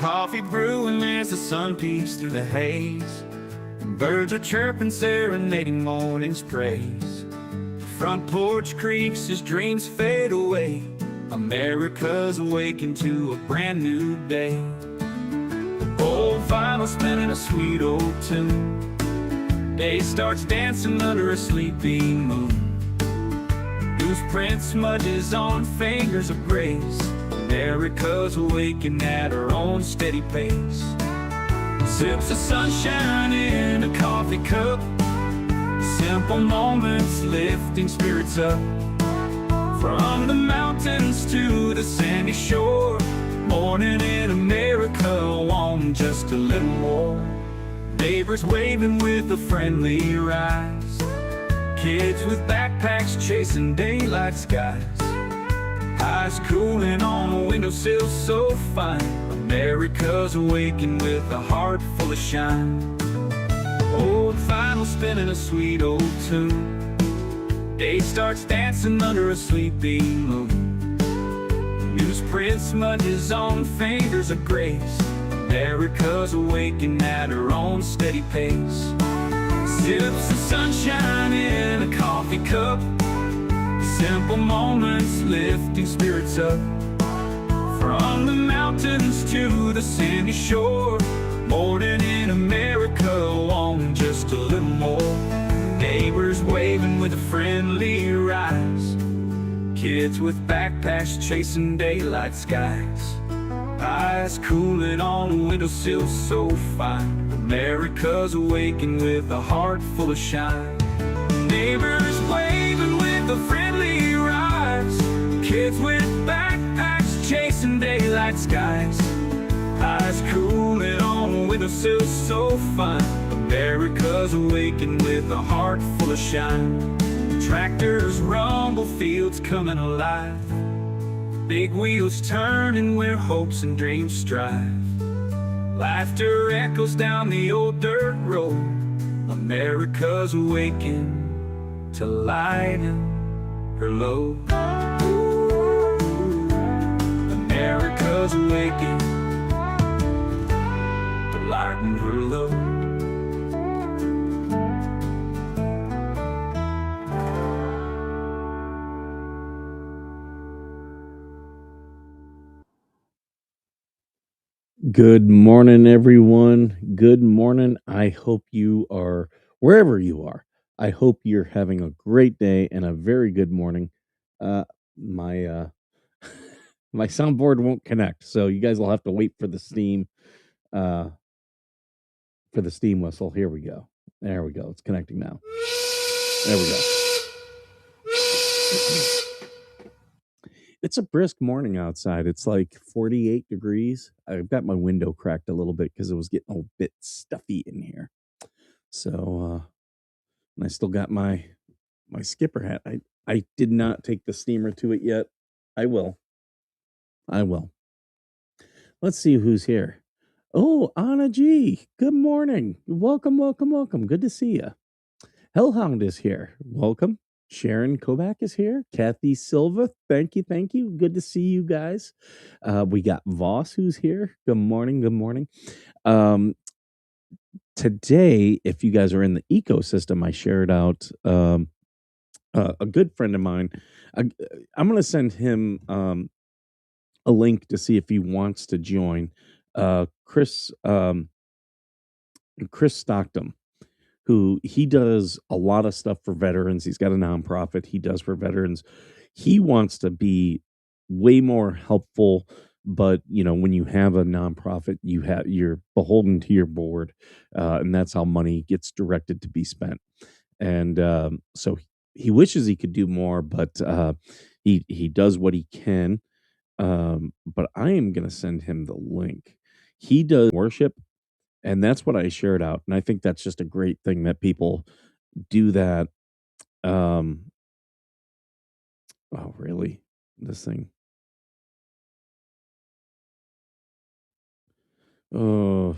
coffee brewing as the sun peeks through the haze. Birds are chirping, serenading morning's praise. Front porch creaks as dreams fade away. America's awakened to a brand new day. Old vinyl spinning a sweet old tune. Day starts dancing under a sleepy moon. Newsprint smudges on fingers of grace. America's awakened at her own steady pace. Sips of sunshine in a coffee cup. Simple moments lifting spirits up. From the mountains to the sandy shore. Morning in America, want just a little more. Neighbors waving with a friendly rise. Kids with backpacks chasing daylight skies. Eyes cooling on a windowsill so fine. America's awakened with a heart full of shine. Old vinyl spinning a sweet old tune. Day starts dancing under a sleepy moon. Newsprint smudges on fingers of grace. America's awakened at her own steady pace. Sips of sunshine in a coffee cup. Simple moments lifting spirits up. From the mountains to the sandy shore. Morning in America, want just a little more. Neighbors waving with a friendly rise. Kids with backpacks chasing daylight skies. Eyes cooling on a windowsill so fine. America's awakened with a heart full of shine. Neighbors waving with a friendly rise. Kids with backpacks chasing daylight skies. Eyes cooling on a windowsill so fine. America's awakened with a heart full of shine. Tractors rumble, fields coming alive. Big wheels turning where hopes and dreams strive. Laughter echoes down the old dirt road. America's awakened to lighten her load. America's awakened to lighten her load. Good morning, everyone. Good morning. I hope you are, wherever you are, I hope you're having a great day and a very good morning. My my soundboard won't connect, so you guys will have to wait for the steam whistle. Here we go. There we go. It's connecting now. There we go. It's a brisk morning outside. It's like 48 degrees. I've got my window cracked a little bit because it was getting a bit stuffy in here. So, and I still got my skipper hat. I did not take the steamer to it yet. I will. Let's see who's here. Oh, Anna G. Good morning. Welcome. Good to see you. Hellhound is here. Welcome. Sharon Kovac is here. Kathy Silva, thank you. Good to see you guys. We got Voss who's here. Good morning. Today, if you guys are in the ecosystem, I shared out a good friend of mine. I'm going to send him a link to see if he wants to join. Chris Stockton, who he does a lot of stuff for veterans. He's got a nonprofit he does for veterans. He wants to be way more helpful, but when you have a nonprofit, you're beholden to your board, and that's how money gets directed to be spent. And so he wishes he could do more, but he does what he can. But I am going to send him the link. He does worship. And that's what I shared out. And I think that's just a great thing that people do that. Oh, really? This thing. Oh,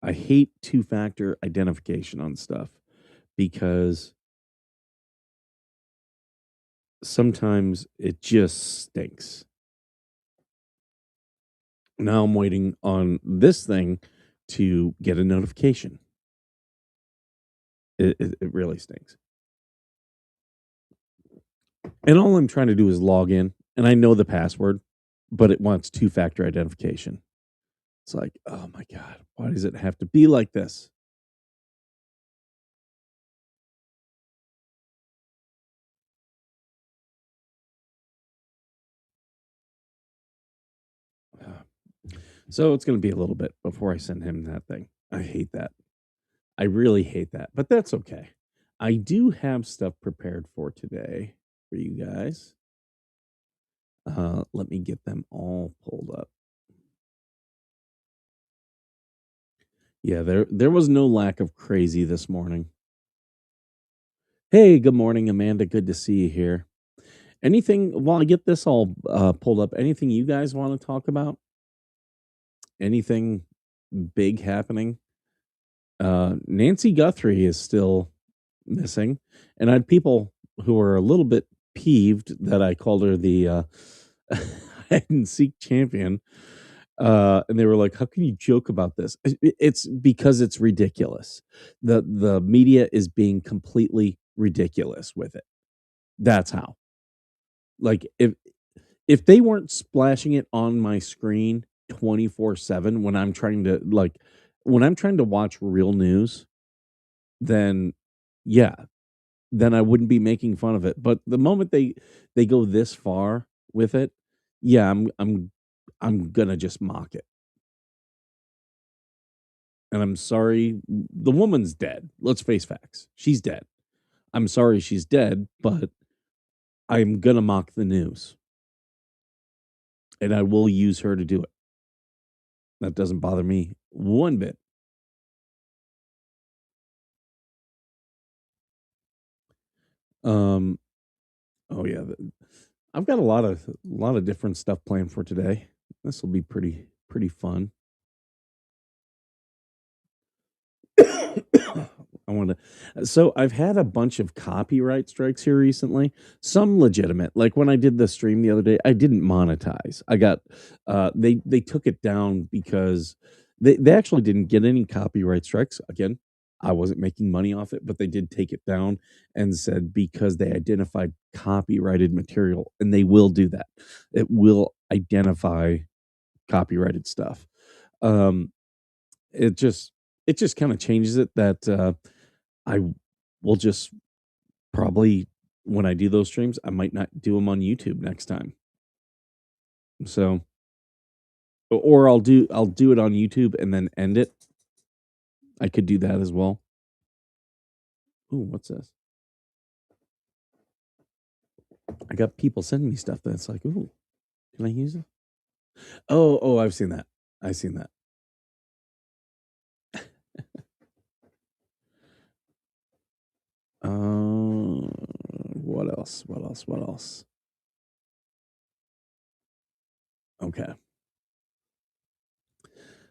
I hate two-factor identification on stuff because sometimes it just stinks. Now I'm waiting on this thing to get a notification. It really stinks. And all I'm trying to do is log in, and I know the password, but it wants two-factor identification. It's like, "Oh my god, why does it have to be like this?" So it's gonna be a little bit before I send him that thing. I hate that. I really hate that, but that's okay. I do have stuff prepared for today for you guys. Let me get them all pulled up. Yeah, there was no lack of crazy this morning. Hey, good morning, Amanda. Good to see you here. Anything while I get this all pulled up, anything you guys want to talk about? Anything big happening? Nancy Guthrie is still missing, and I had people who were a little bit peeved that I called her the hide and seek champion. And they were like, "How can you joke about this?" It's because it's ridiculous. The media is being completely ridiculous with it. That's how. Like if they weren't splashing it on my screen 24/7 when I'm trying to when I'm trying to watch real news, then yeah, then I wouldn't be making fun of it. But the moment they go this far with it, yeah, I'm gonna just mock it. And I'm sorry, the woman's dead. Let's face facts. She's dead. I'm sorry she's dead, but I'm gonna mock the news, and I will use her to do it. That doesn't bother me one bit. Um, oh yeah, I've got a lot of different stuff planned for today. This will be pretty fun. I want to. So I've had a bunch of copyright strikes here recently. Some legitimate. Like when I did the stream the other day, I didn't monetize. I got they took it down because they actually didn't get any copyright strikes. Again, I wasn't making money off it, but they did take it down and said because they identified copyrighted material, and they will do that. It will identify copyrighted stuff. Um, it just it just kind of changes it that I will just probably when I do those streams, I might not do them on YouTube next time. So, or I'll do it on YouTube and then end it. I could do that as well. Ooh, what's this? I got people sending me stuff that's like, ooh, can I use it? Oh, I've seen that. I've seen that. What else? What else? What else? Okay.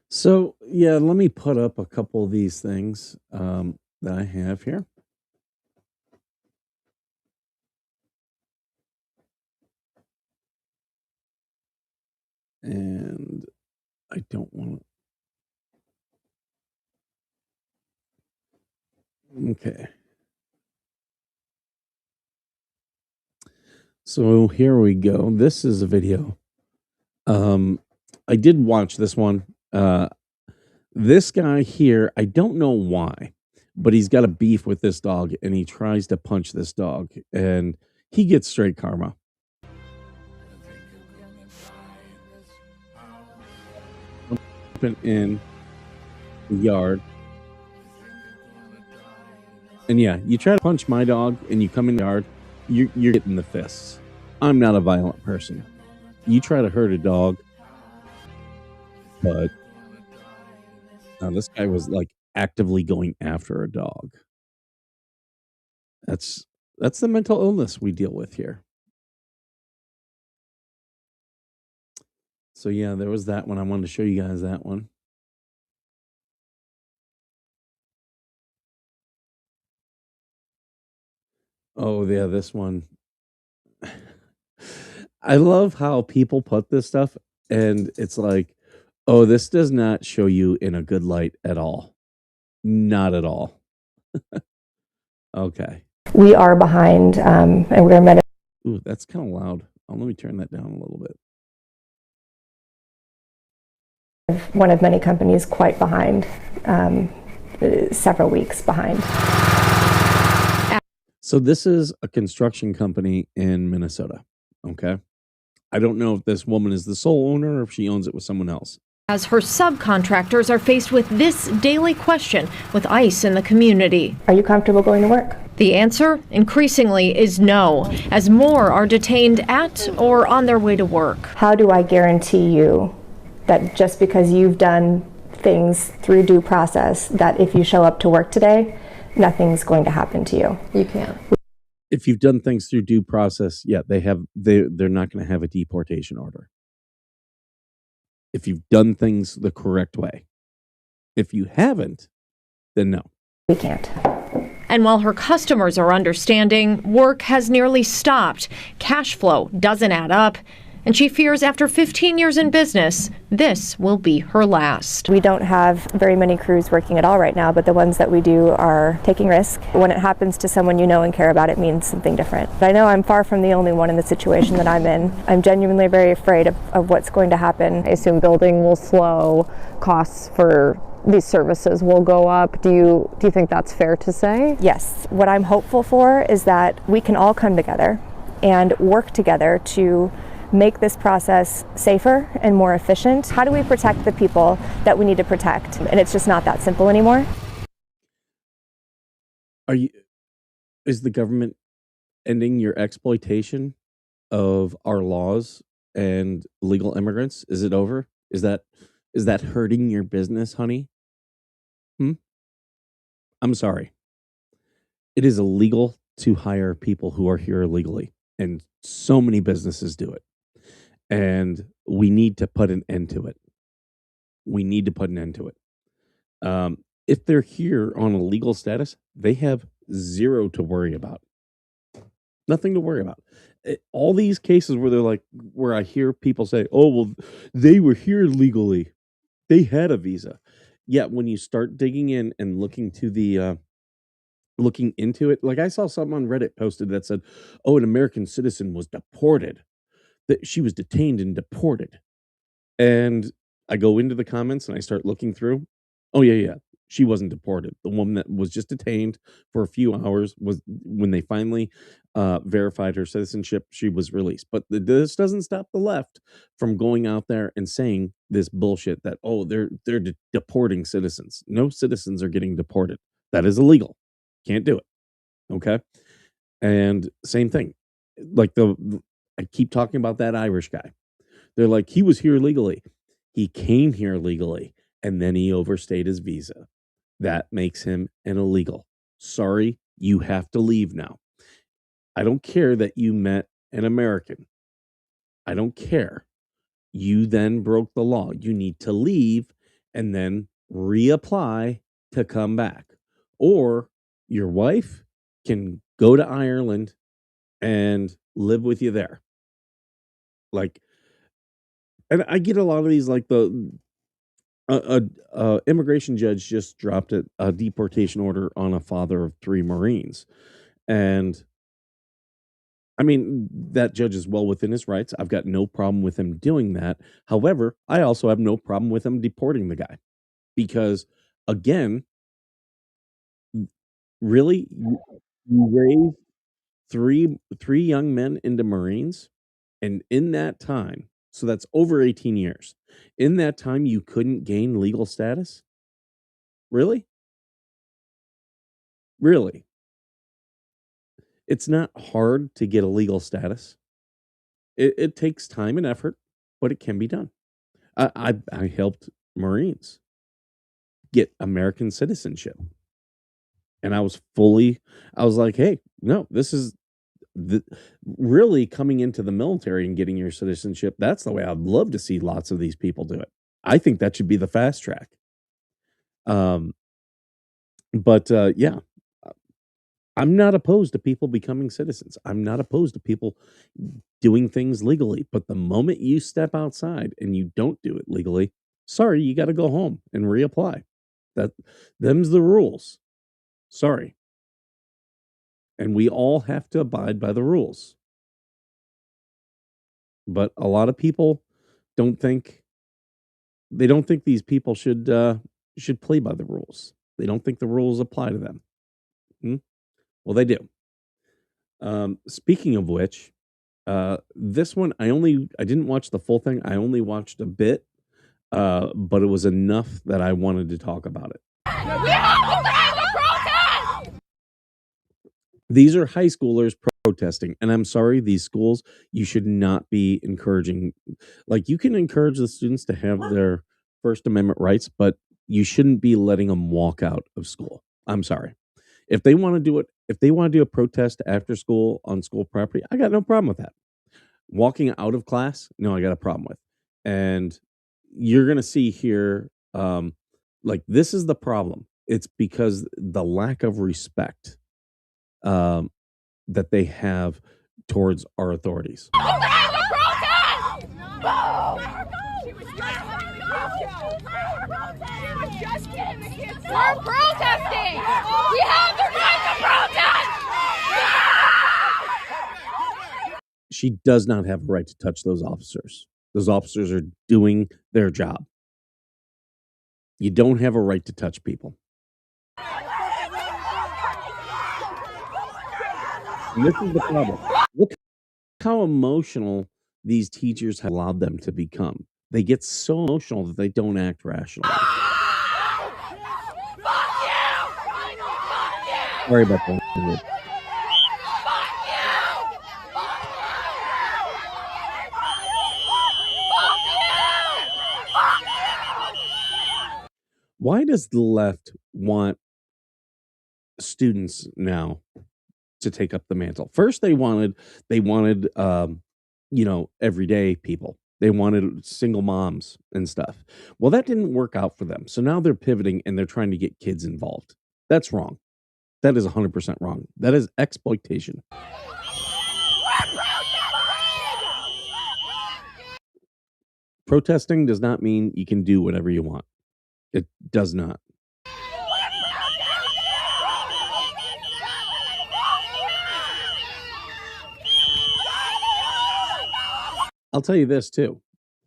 So yeah, let me put up a couple of these things that I have here. And I don't want to. Okay. So here we go. This is a video. Um, I did watch this one. This guy here, I don't know why, but he's got a beef with this dog and he tries to punch this dog and he gets straight karma. Open in the yard. And yeah, you try to punch my dog and you come in the yard, you're getting the fists. I'm not a violent person. You try to hurt a dog, but this guy was like actively going after a dog. That's that's the mental illness we deal with here. So yeah, there was that one. I wanted to show you guys that one. Oh yeah, this one. I love how people put this stuff and it's like, Oh, this does not show you in a good light at all. Not at all. Okay. We are behind, and we're Ooh, that's kind of loud. Let me turn that down a little bit. one of many companies quite behind, several weeks behind. So this is a construction company in Minnesota. Okay. I don't know if this woman is the sole owner or if she owns it with someone else. As her subcontractors are faced with this daily question with ICE in the community. Are you comfortable going to work? The answer, increasingly, is no, as more are detained at or on their way to work. How do I guarantee you that just because you've done things through due process, that if you show up to work today, nothing's going to happen to you? You can't. If you've done things through due process, yeah, they're not going to have a deportation order. If you've done things the correct way. If you haven't, then no. We can't. And while her customers are understanding, work has nearly stopped. Cash flow doesn't add up. And she fears after 15 years in business, this will be her last. We don't have very many crews working at all right now, but the ones that we do are taking risk. When it happens to someone you know and care about, it means something different. But I know I'm far from the only one in the situation that I'm in. I'm genuinely very afraid of what's going to happen. I assume building will slow, costs for these services will go up. Do you think that's fair to say? Yes. What I'm hopeful for is that we can all come together and work together to make this process safer and more efficient. How do we protect the people that we need to protect? And it's just not that simple anymore. Is the government ending your exploitation of our laws and legal immigrants? Is it over? Is that hurting your business, honey? I'm sorry. It is illegal to hire people who are here illegally, and so many businesses do it. And we need to put an end to it. We need to put an end to it. If they're here on a legal status, they have zero to worry about. Nothing to worry about. All these cases where they're like, where I hear people say, "Oh, well, they were here legally. They had a visa." Yeah, when you start digging in and looking into it, like I saw something on Reddit posted that said, "Oh, an American citizen was deported. That she was detained and deported." And I go into the comments and I start looking through. Oh yeah. She wasn't deported. The woman that was just detained for a few hours was when they finally verified her citizenship, she was released. But this doesn't stop the left from going out there and saying this bullshit that, oh, they're deporting citizens. No citizens are getting deported. That is illegal. Can't do it. Okay. And same thing. Like I keep talking about that Irish guy. They're like, he was here legally. He came here legally, and then he overstayed his visa. That makes him an illegal. Sorry, you have to leave now. I don't care that you met an American. I don't care. You then broke the law. You need to leave and then reapply to come back. Or your wife can go to Ireland and live with you there. Like, and I get a lot of these, like immigration judge just dropped a deportation order on a father of 3 Marines. And I mean, that judge is well within his rights. I've got no problem with him doing that. However, I also have no problem with him deporting the guy because, again, really, you raised three young men into Marines, and in that time, so that's over 18 years. In that time, you couldn't gain legal status? Really? Really? It's not hard to get a legal status. It takes time and effort, but it can be done. I helped Marines get American citizenship, and I was like, hey, no, this is really coming into the military and getting your citizenship. That's the way I'd love to see lots of these people do it. I think that should be the fast track. But yeah, I'm not opposed to people becoming citizens. I'm not opposed to people doing things legally. But the moment you step outside and you don't do it legally, Sorry, you got to go home and reapply. That them's the rules. Sorry. And we all have to abide by the rules. But a lot of people don't think don't think these people should play by the rules. They don't think the rules apply to them. Hmm? Well, they do. Speaking of which, this one I didn't watch the full thing. I only watched a bit, but it was enough that I wanted to talk about it. We have to have a protest! These are high schoolers protesting, and I'm sorry, these schools, you should not be encouraging. Like, you can encourage the students to have their First Amendment rights, but you shouldn't be letting them walk out of school. I'm sorry. If they want to do it, if they want to do a protest after school on school property, I got no problem with that. Walking out of class, no, I got a problem with. And you're going to see here, like, this is the problem. It's because the lack of respect um, that they have towards our authorities. We have a protest! We're protesting! We have the right to protest! She does not have a right to touch those officers. Those officers are doing their job. You don't have a right to touch people. And this is the problem. Look how emotional these teachers have allowed them to become. They get so emotional that they don't act rationally. Sorry about that. Why does the left want students now to take up the mantle? First, they wanted, everyday people. They wanted single moms and stuff. Well, that didn't work out for them. So now they're pivoting and they're trying to get kids involved. That's wrong. That is 100% wrong. That is exploitation. Protesting does not mean you can do whatever you want. It does not. I'll tell you this too.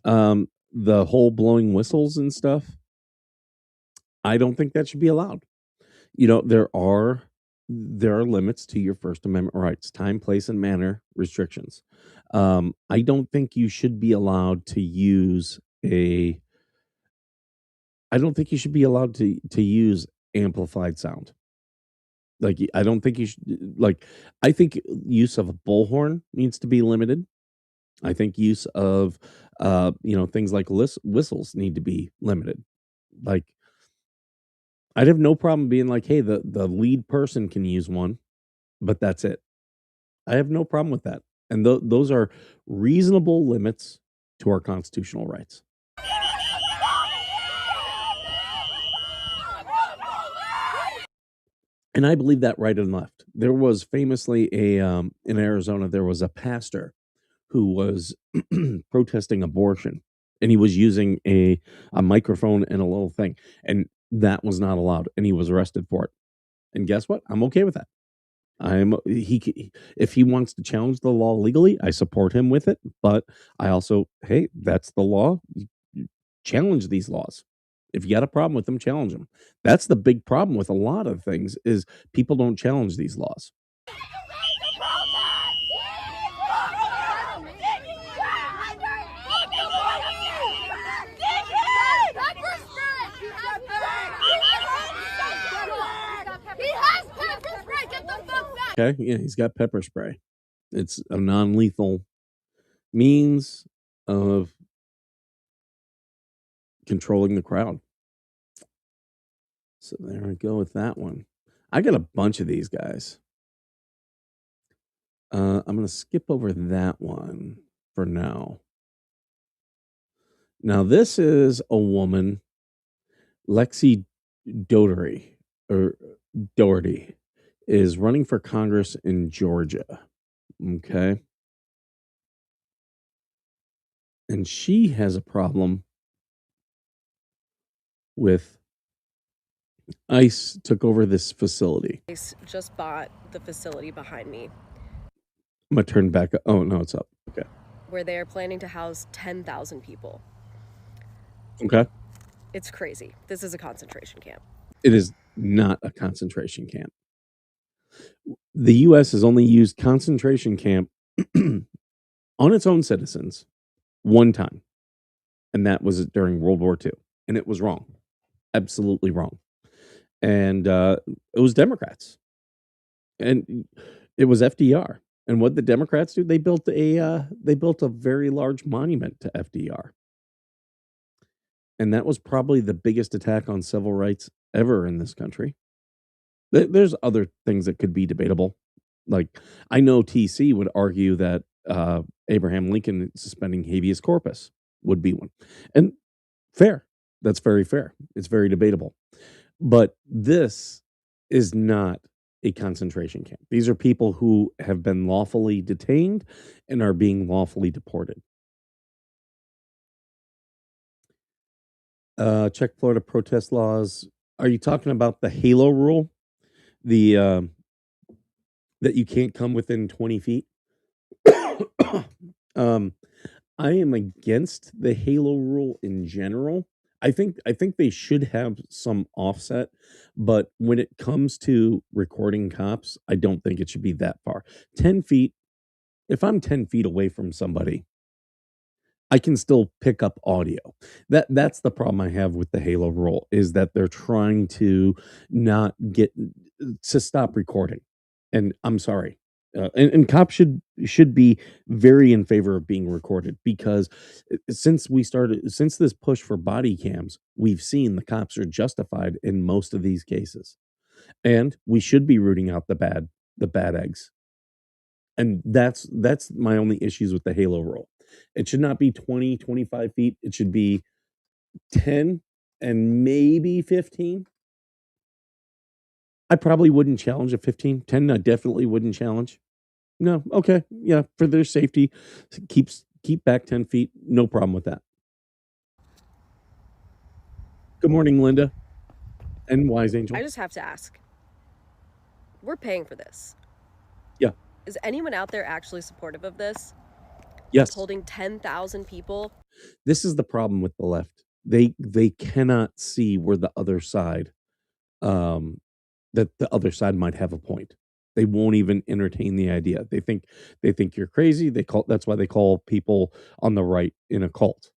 The whole blowing whistles and stuff, I don't think that should be allowed. There are limits to your First Amendment rights, time, place, and manner restrictions. I don't think you should be allowed to use I don't think you should be allowed to use amplified sound. Like, I don't think you should, like, I think use of a bullhorn needs to be limited. I think use of, things like whistles need to be limited. Like, I'd have no problem being like, hey, the lead person can use one, but that's it. I have no problem with that. And those are reasonable limits to our constitutional rights. And I believe that right and left. There was famously in Arizona, there was a pastor who was protesting abortion, and he was using a microphone and a little thing, and that was not allowed, and he was arrested for it. And guess what? I'm okay with that. If he wants to challenge the law legally, I support him with it. But I also, hey, that's the law. You challenge these laws. If you got a problem with them, challenge them. That's the big problem with a lot of things is people don't challenge these laws. Okay, yeah, he's got pepper spray. It's a non-lethal means of controlling the crowd. So there we go with that one. I got a bunch of these guys. I'm going to skip over that one for now. Now, this is a woman, Lexi Doherty, is running for Congress in Georgia. Okay. And she has a problem with ICE took over this facility. ICE just bought the facility behind me, I'm gonna turn back. Oh no, it's up. Okay. where they are planning to house 10,000 people. Okay. It's crazy. This is a concentration camp. It is not a concentration camp. The U.S. has only used concentration camp on its own citizens one time, and that was during World War II, and it was wrong, absolutely wrong. And it was Democrats, and it was FDR. And what the Democrats do? They built a very large monument to FDR, and that was probably the biggest attack on civil rights ever in this country. There's other things that could be debatable. Like, I know TC would argue that Abraham Lincoln suspending habeas corpus would be one. And fair. That's very fair. It's very debatable. But this is not a concentration camp. These are people who have been lawfully detained and are being lawfully deported. Check Florida protest laws. Are you talking about the halo rule? The that you can't come within 20 feet? um, I am against the halo rule in general. I think they should have some offset, but when it comes to recording cops, I don't think it should be that far. 10 feet, if I'm 10 feet away from somebody, I can still pick up audio. That's the problem I have with the halo rule, is that they're trying to not get to stop recording. And I'm sorry. And cops should be very in favor of being recorded, because since this push for body cams, we've seen the cops are justified in most of these cases, and we should be rooting out the bad eggs. And that's my only issues with the halo rule. It should not be 20, 25 feet. It should be 10 and maybe 15. I probably wouldn't challenge a 15. 10, I definitely wouldn't challenge. No, okay, yeah, for their safety, keep back 10 feet. No problem with that. Good morning, Linda and Wise Angel. I just have to ask. We're paying for this. Yeah. Is anyone out there actually supportive of this? Yes. Holding 10,000 people? This is the problem with the left. They cannot see where the other side, that the other side might have a point. They won't even entertain the idea. They think you're crazy. That's why they call people on the right in a cult,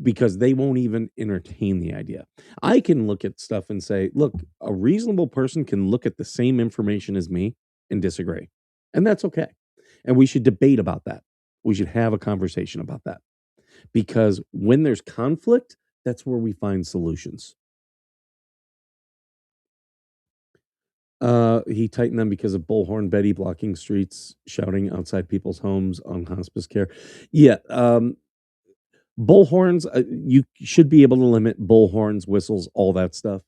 because they won't even entertain the idea. I can look at stuff and say, look, a reasonable person can look at the same information as me and disagree. And that's okay. And we should debate about that. We should have a conversation about that. Because when there's conflict, that's where we find solutions. He tightened them because of Bullhorn Betty blocking streets, shouting outside people's homes on hospice care. Yeah, bullhorns, you should be able to limit bullhorns, whistles, all that stuff.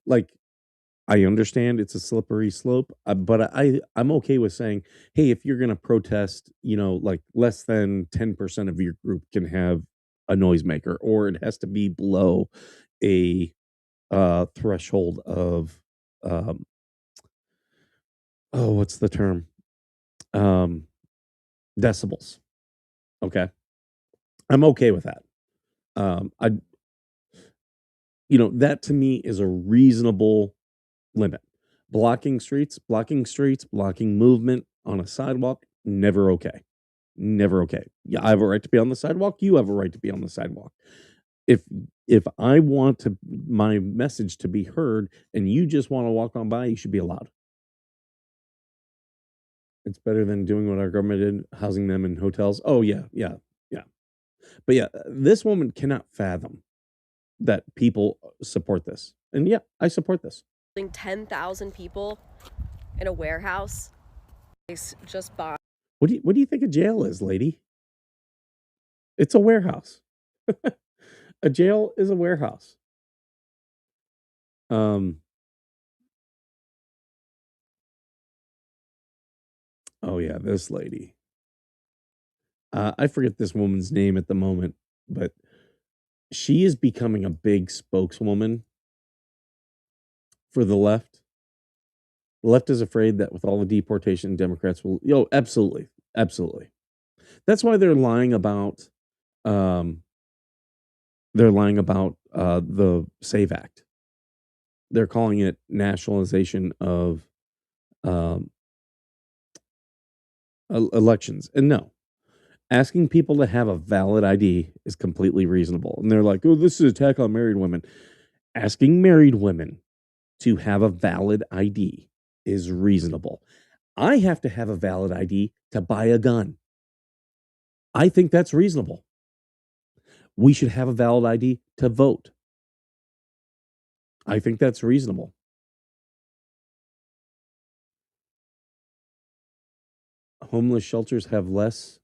Like, I understand it's a slippery slope, but I'm okay with saying, hey, if you're going to protest, like less than 10% of your group can have a noisemaker, or it has to be below a threshold of what's the term? Decibels. Okay. I'm okay with that. That to me is a reasonable limit. Blocking streets, blocking movement on a sidewalk, never okay. Never okay. Yeah, I have a right to be on the sidewalk. You have a right to be on the sidewalk. If I want my message to be heard and you just want to walk on by, you should be allowed. It's better than doing what our government did, housing them in hotels. Oh yeah. But yeah, this woman cannot fathom that people support this. And yeah, I support this. 10,000 people in a warehouse. ICE just bought. What do you think a jail is, lady? It's a warehouse. A jail is a warehouse. Oh yeah, this lady. I forget this woman's name at the moment, but she is becoming a big spokeswoman for the left. The left is afraid that with all the deportation, Democrats will, absolutely, absolutely. That's why they're lying about, the SAVE Act. They're calling it nationalization of elections. And no, asking people to have a valid ID is completely reasonable. And they're like, oh, this is an attack on married women. Asking married women to have a valid ID is reasonable. I have to have a valid ID to buy a gun. I think that's reasonable. We should have a valid ID to vote. I think that's reasonable. Homeless shelters have less.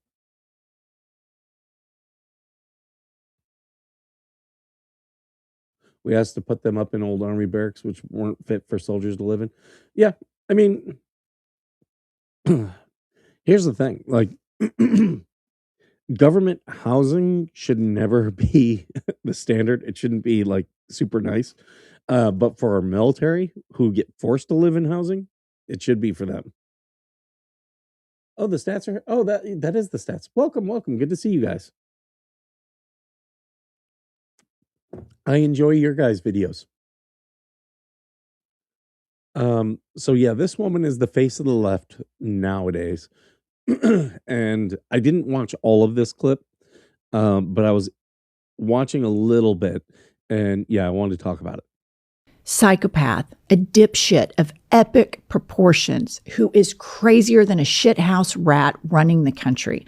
We asked to put them up in old army barracks, which weren't fit for soldiers to live in. Yeah, I mean, here's the thing. Like, government housing should never be the standard. It shouldn't be like super nice. But for our military who get forced to live in housing, it should be for them. Oh, the stats are. Oh, that is the stats. Welcome. Good to see you guys. I enjoy your guys' videos. So yeah, this woman is the face of the left nowadays. And I didn't watch all of this clip, but I was watching a little bit, and yeah, I wanted to talk about it. Psychopath, a dipshit of epic proportions who is crazier than a shithouse rat running the country.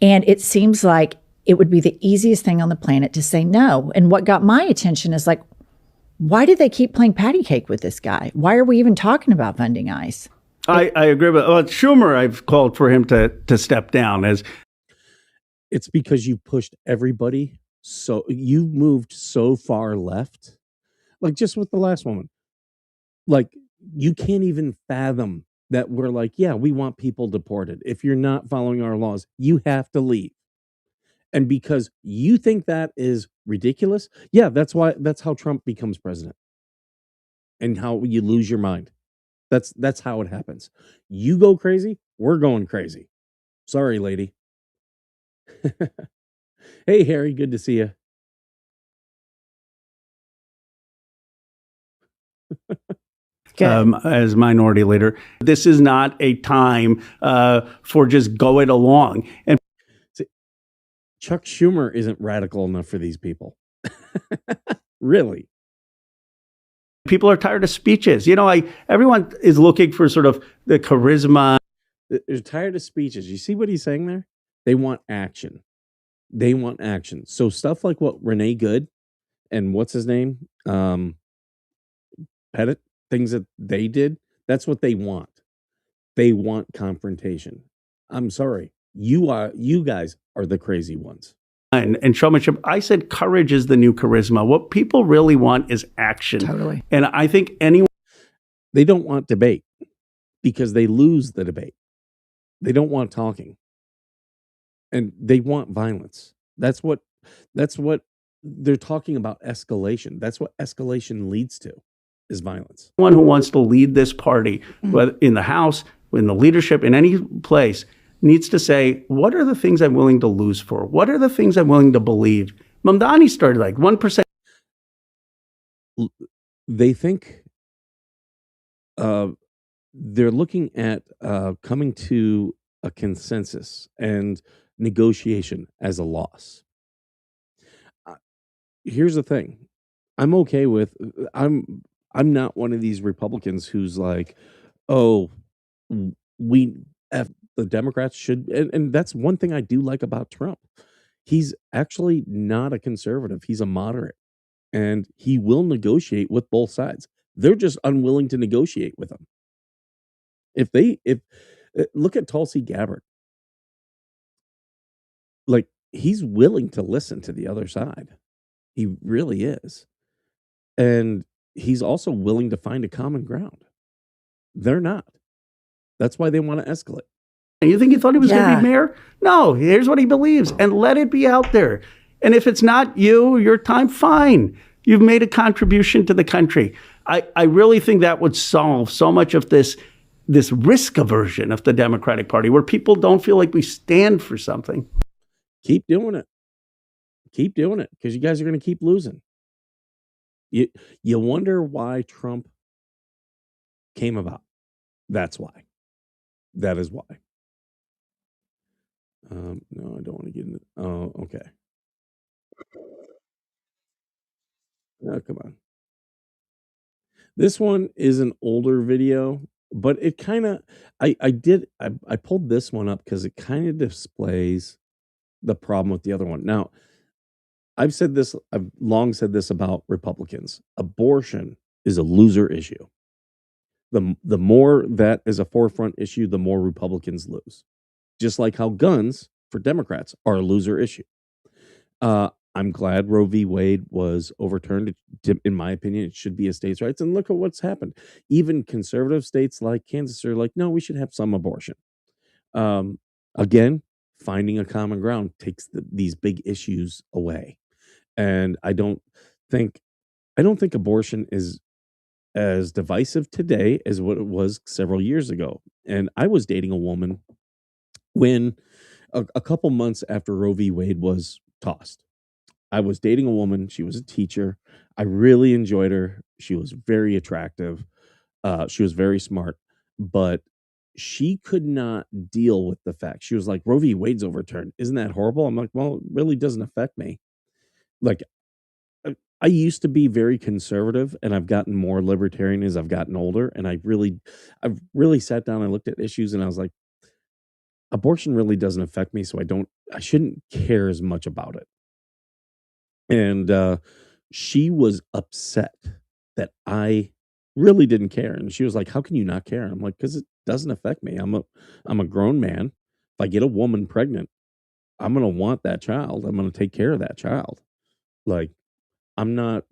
And it seems like it would be the easiest thing on the planet to say no. And what got my attention is like, why do they keep playing patty cake with this guy? Why are we even talking about funding ICE? I agree with Schumer. I've called for him to step down. It's because you pushed everybody. So you moved so far left, like just with the last woman, like you can't even fathom that we're like, yeah, we want people deported. If you're not following our laws, you have to leave. And because you think that is ridiculous, yeah, that's how Trump becomes president and how you lose your mind. That's how it happens. You go crazy, we're going crazy. Sorry, lady. Hey, Harry, good to see you. As minority leader, this is not a time for just going along. And Chuck Schumer isn't radical enough for these people. Really. People are tired of speeches. Everyone is looking for sort of the charisma. They're tired of speeches. You see what he's saying there? They want action. They want action. So stuff like what Renee Good and what's his name? Pettit, things that they did, that's what they want. They want confrontation. I'm sorry. You guys are the crazy ones. And showmanship. I said courage is the new charisma. What people really want is action. Totally. And I think anyone. They don't want debate because they lose the debate. They don't want talking. And they want violence. That's what they're talking about, escalation. That's what escalation leads to, is violence. Anyone who wants to lead this party, whether in the House, in the leadership, in any place, needs to say, what are the things I'm willing to lose for? What are the things I'm willing to believe? Mamdani started like 1%. They think they're looking at coming to a consensus and negotiation as a loss. Here's the thing. I'm okay with, I'm not one of these Republicans who's like, oh, the Democrats should, and that's one thing I do like about Trump. He's actually not a conservative. He's a moderate, and he will negotiate with both sides. They're just unwilling to negotiate with him. If look at Tulsi Gabbard, like he's willing to listen to the other side. He really is. And he's also willing to find a common ground. They're not. That's why they want to escalate. And you think he thought he was going to be mayor? No, here's what he believes. And let it be out there. And if it's not you, your time, fine. You've made a contribution to the country. I really think that would solve so much of this risk aversion of the Democratic Party, where people don't feel like we stand for something. Keep doing it. Keep doing it, because you guys are going to keep losing. You wonder why Trump came about. That's why. That is why. No, I don't want to get into. Oh, okay. Oh, come on. This one is an older video, but it kind of. I pulled this one up because it kind of displays the problem with the other one. Now, I've long said this about Republicans. Abortion is a loser issue. The more that is a forefront issue, the more Republicans lose. Just like how guns for Democrats are a loser issue. I'm glad Roe v. Wade was overturned. In my opinion, it should be a states' rights. And look at what's happened. Even conservative states like Kansas are like, no, we should have some abortion. Again, finding a common ground takes these big issues away. And I don't think abortion is as divisive today as what it was several years ago. And I was dating a woman when a couple months after Roe v. Wade was tossed. I was dating a woman. She was a teacher. I really enjoyed her. She was very attractive. She was very smart, but she could not deal with the fact. She was like, Roe v. Wade's overturned. Isn't that horrible? I'm like, well, it really doesn't affect me. Like, I used to be very conservative, and I've gotten more libertarian as I've gotten older. And I've really sat down and looked at issues, and I was like, abortion really doesn't affect me, so I shouldn't care as much about it. And she was upset that I really didn't care, and she was like, "How can you not care?" I'm like, "Because it doesn't affect me. I'm a grown man. If I get a woman pregnant, I'm gonna want that child. I'm gonna take care of that child. Like, I'm not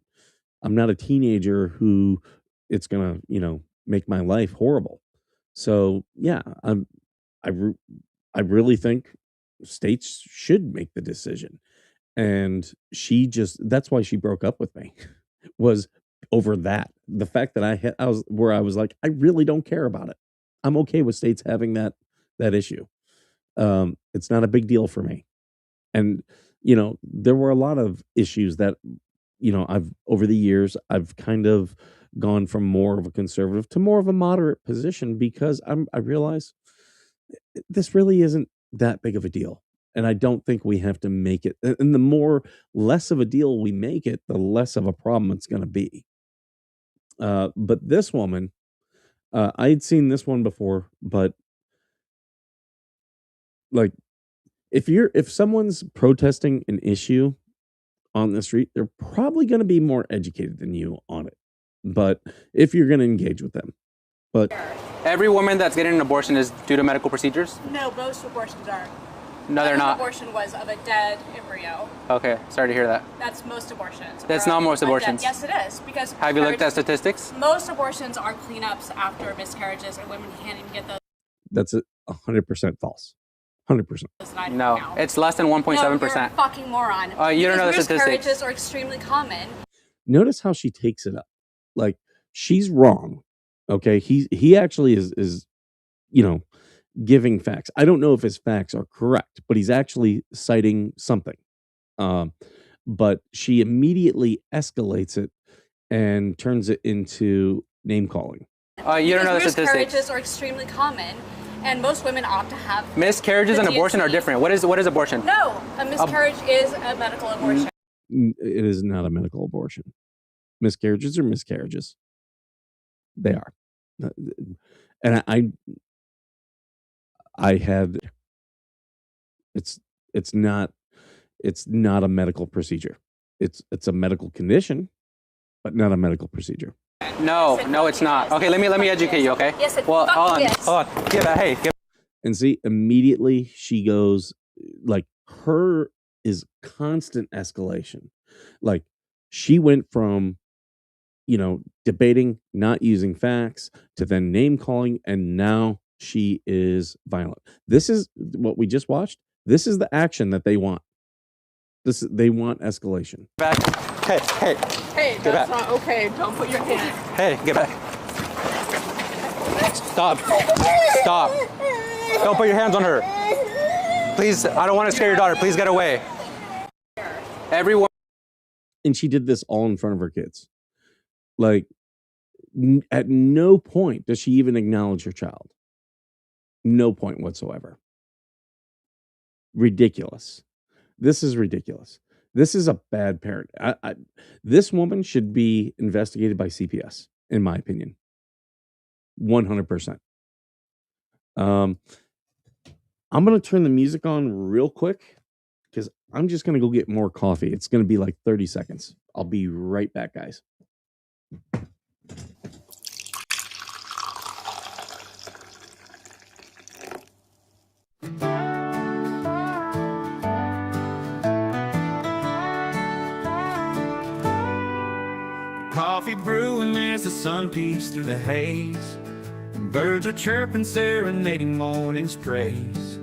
a teenager who it's gonna make my life horrible. So yeah, I re- I really think states should make the decision. And that's why she broke up with me was over that. The fact that I was like, I really don't care about it. I'm okay with states having that issue. It's not a big deal for me. And there were a lot of issues that I've over the years I've kind of gone from more of a conservative to more of a moderate position because I realize this really isn't that big of a deal. And I don't think we have to make it. And the less of a deal we make it, the less of a problem it's going to be. But this woman, I had seen this one before, but like if someone's protesting an issue on the street, they're probably going to be more educated than you on it. But if you're going to engage with them, but every woman that's getting an abortion is due to medical procedures? No, most abortions are. No, they're not. Abortion was of a dead embryo. Okay, sorry to hear that. That's most abortions. That's not most abortions. Yes, it is. Because have you looked at statistics? Most abortions are cleanups after miscarriages, and women can't even get those. That's 100% false. 100%. No, it's less than 1.7%. No, you're a fucking moron. You don't know the statistics. Miscarriages are extremely common. Notice how she takes it up. Like, she's wrong. Okay, he actually is giving facts. I don't know if his facts are correct, but he's actually citing something. But she immediately escalates it and turns it into name calling. You don't know the statistics. Miscarriages are extremely common, and most women opt to have miscarriages and abortion are different. What is abortion? No, a miscarriage is a medical abortion. It is not a medical abortion. Miscarriages are miscarriages. They are. And I had it's not a medical procedure. It's a medical condition, but not a medical procedure. No, it's not. Okay, let me educate you, okay? Yes, well, hold on. Give that. Hey. And see, immediately she goes like her is constant escalation. Like she went from debating, not using facts, to then name calling, and now she is violent. This is what we just watched. This is the action that they want. They want escalation. Back. Hey, hey, Hey, Get that's back. not okay. Don't put your hand. hey, get back. Stop. Stop. Don't put your hands on her. Please, I don't want to scare your daughter. Please get away. Everyone. And she did this all in front of her kids. Like, at no point does she even acknowledge her child. No point whatsoever. Ridiculous. This is ridiculous. This is a bad parent. This woman should be investigated by CPS, in my opinion. 100%. I'm going to turn the music on real quick because I'm just going to go get more coffee. It's going to be like 30 seconds. I'll be right back, guys. Coffee brewing as the sun peeks through the haze. Birds are chirping, serenading morning's praise.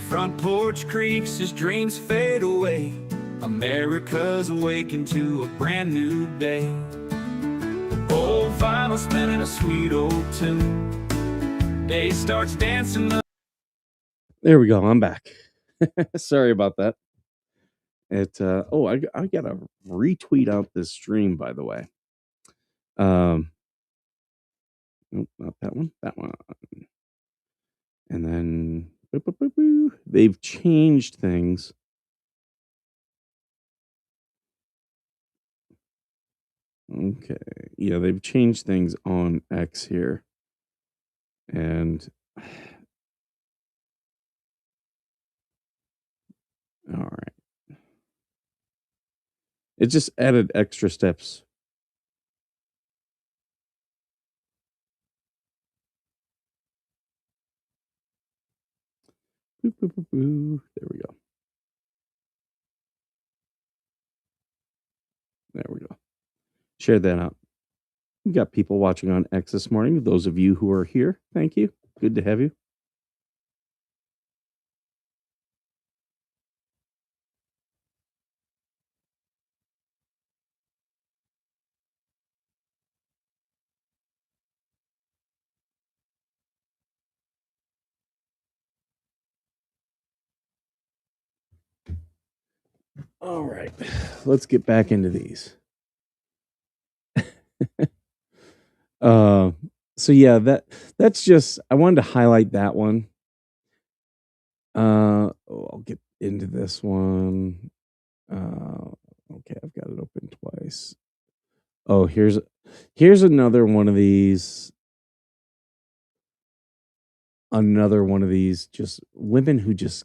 Front porch creaks as dreams fade away. America's awaking to a brand new day. Old vinyl spinning a sweet old tune. Day starts dancing. There we go. I'm back. Sorry about that. I gotta retweet out this stream, by the way. Nope, not that one. That one. And then they've changed things. Okay. Yeah, they've changed things on X here. And all right. It just added extra steps. There we go. There we go. Share that out. We got people watching on X this morning. Those of you who are here, thank you. Good to have you. All right, let's get back into these. So yeah, that's just, I wanted to highlight that one. I'll get into this one. Okay, I've got it open twice. Oh, here's another one of these. Another one of these, just women who just,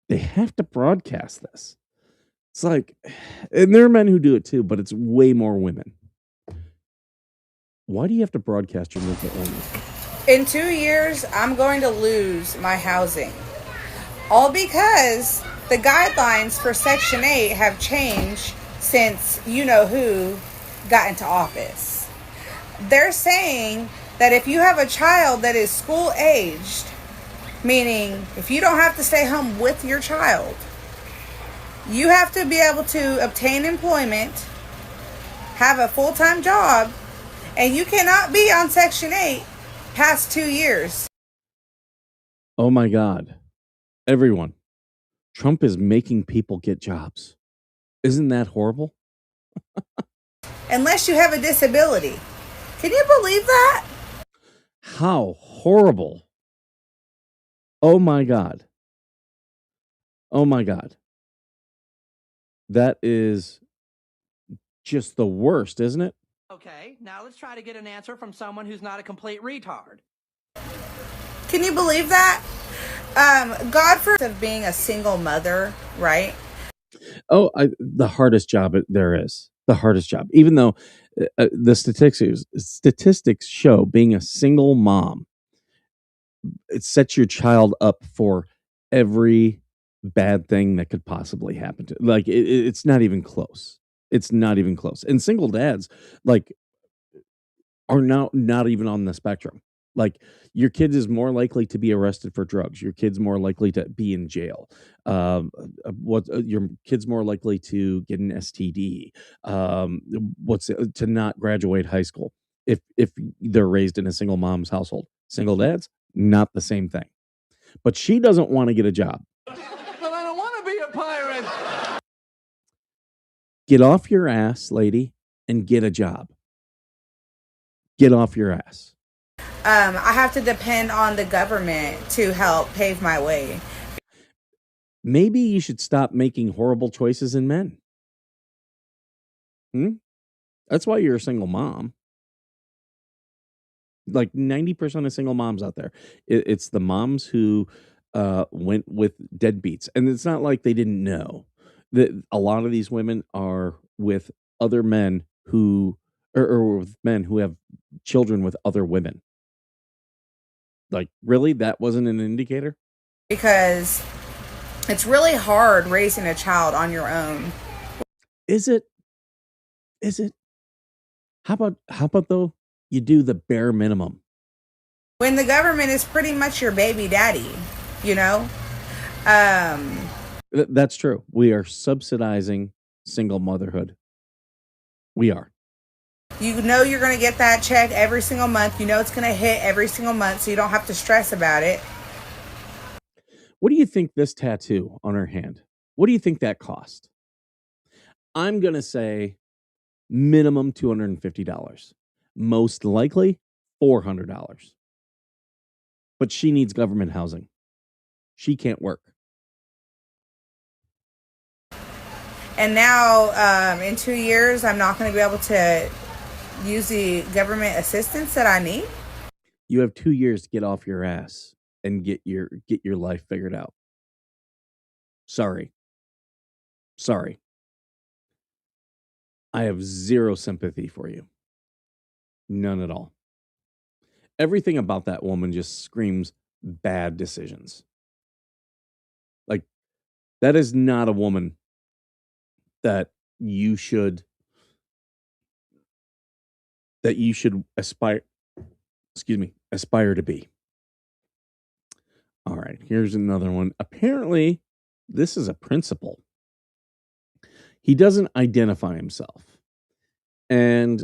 they have to broadcast this. It's like, and there are men who do it too, but it's way more women. Why do you have to broadcast your mental illness? In 2 years, I'm going to lose my housing. All because the guidelines for Section 8 have changed since you-know-who got into office. They're saying that if you have a child that is school-aged, meaning if you don't have to stay home with your child, you have to be able to obtain employment, have a full-time job, and you cannot be on Section 8 past 2 years. Oh my God. Everyone. Trump is making people get jobs. Isn't that horrible? Unless you have a disability. Can you believe that? How horrible. Oh my God. Oh my God. That is just the worst, isn't it? Okay, now let's try to get an answer from someone who's not a complete retard. Can you believe that? God forbid of being a single mother, right? Oh, the hardest job there is. The hardest job. Even though the statistics show being a single mom, it sets your child up for every bad thing that could possibly happen to. Like it's not even close. It's not even close. And single dads, like, are now not even on the spectrum. Like, your kid is more likely to be arrested for drugs. Your kid's more likely to be in jail. Your kid's more likely to get an STD. To not graduate high school if they're raised in a single mom's household. Single dads, not the same thing. But she doesn't want to get a job. But I don't want to be a pirate. Get off your ass, lady, and get a job. Get off your ass. I have to depend on the government to help pave my way. Maybe you should stop making horrible choices in men. That's why you're a single mom. Like 90% of single moms out there, it's the moms who went with deadbeats. And it's not like they didn't know that a lot of these women are with other men who, or with men who have children with other women. Like, really? That wasn't an indicator? Because it's really hard raising a child on your own. Is it? Is it? How about though you do the bare minimum? When the government is pretty much your baby daddy, you know? That's true. We are subsidizing single motherhood. We are. You know you're going to get that check every single month. You know it's going to hit every single month, so you don't have to stress about it. What do you think this tattoo on her hand? What do you think that cost? I'm going to say minimum $250. Most likely $400. But she needs government housing. She can't work. And now, in 2 years, I'm not going to be able to use the government assistance that I need. You have 2 years to get off your ass and get your life figured out. Sorry. I have zero sympathy for you. None at all. Everything about that woman just screams bad decisions. Like, that is not a woman that you should aspire to be. All right, here's another one. Apparently, this is a principal. He doesn't identify himself. And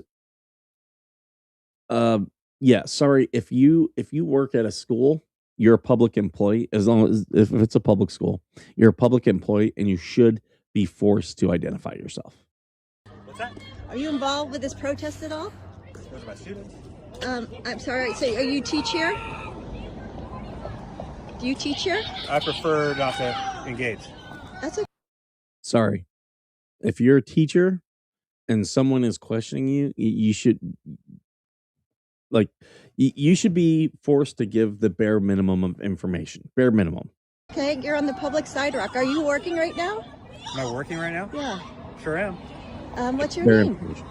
yeah, sorry, if you work at a school, you're a public employee. As long as if it's a public school, you're a public employee and you should be forced to identify yourself. What's that? Are you involved with this protest at all? Those are my students. I'm sorry. So, are you teach here? Do you teach here? I prefer not to engage. That's okay. Sorry. If you're a teacher and someone is questioning you, you should be forced to give the bare minimum of information. Bare minimum. Okay, you're on the public sidewalk. Are you working right now? Am I working right now? Yeah. Sure am. What's your Bare name? information.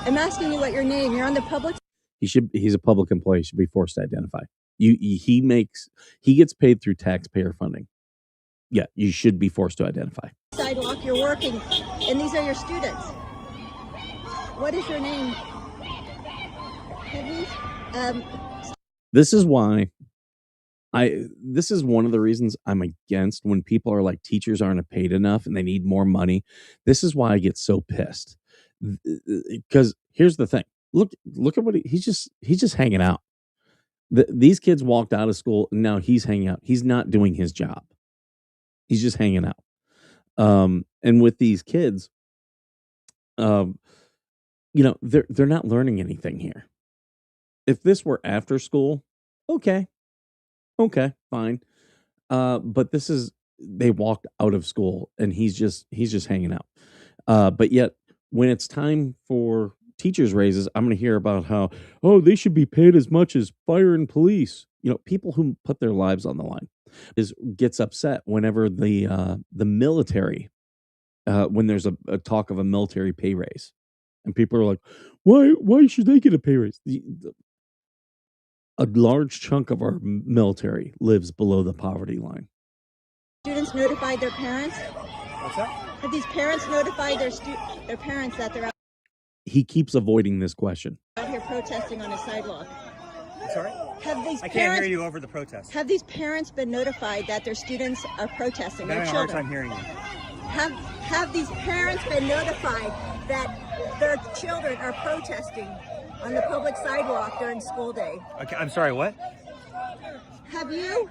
I'm asking you what your name. You're on the public. He's a public employee. He should be forced to identify. He gets paid through taxpayer funding. Yeah, you should be forced to identify. Sidewalk. You're working, and these are your students. What is your name? This is why this is one of the reasons I'm against when people are like, teachers aren't paid enough and they need more money. This is why I get so pissed. Because here's the thing. Look at what he's just hanging out. These kids walked out of school and now he's hanging out. He's not doing his job. He's just hanging out. And with these kids, they're not learning anything here. If this were after school, okay, fine. But they walked out of school and he's just hanging out. But yet when it's time for teachers raises, I'm going to hear about how, they should be paid as much as fire and police. People who put their lives on the line gets upset whenever the military, when there's a talk of a military pay raise, and people are like, why should they get a pay raise? A large chunk of our military lives below the poverty line. Students notified their parents. What's that? Have these parents notified their parents that they're out He keeps avoiding this question. here protesting on a sidewalk? Sorry? Have these I can't parents, hear you over the protest. Have these parents been notified that their students are protesting? I'm Their having a hard children. time hearing you. Have these parents been notified that their children are protesting on the public sidewalk during school day? Okay, I'm sorry, what? Have you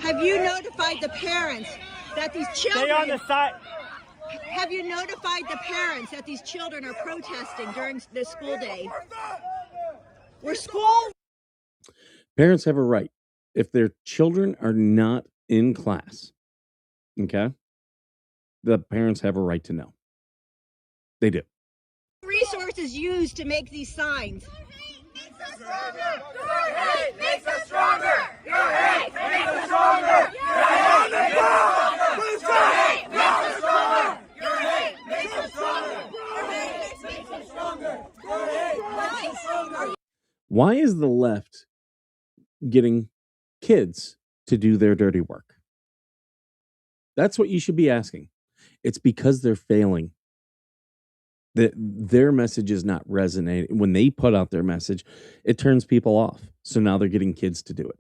notified the parents that these children? Stay on the side. Have you notified the parents that these children are protesting during the school day? Parents have a right. If their children are not in class, okay, the parents have a right to know. They do. Resources used to make these signs. Your hate makes us stronger. Your hate makes us stronger. Your hate makes us stronger. Your hate makes us stronger. Your hate makes us stronger. Your hate makes us stronger. Why is the left getting kids to do their dirty work? That's what you should be asking. It's because they're failing. That their message is not resonating. When they put out their message, it turns people off. So now they're getting kids to do it.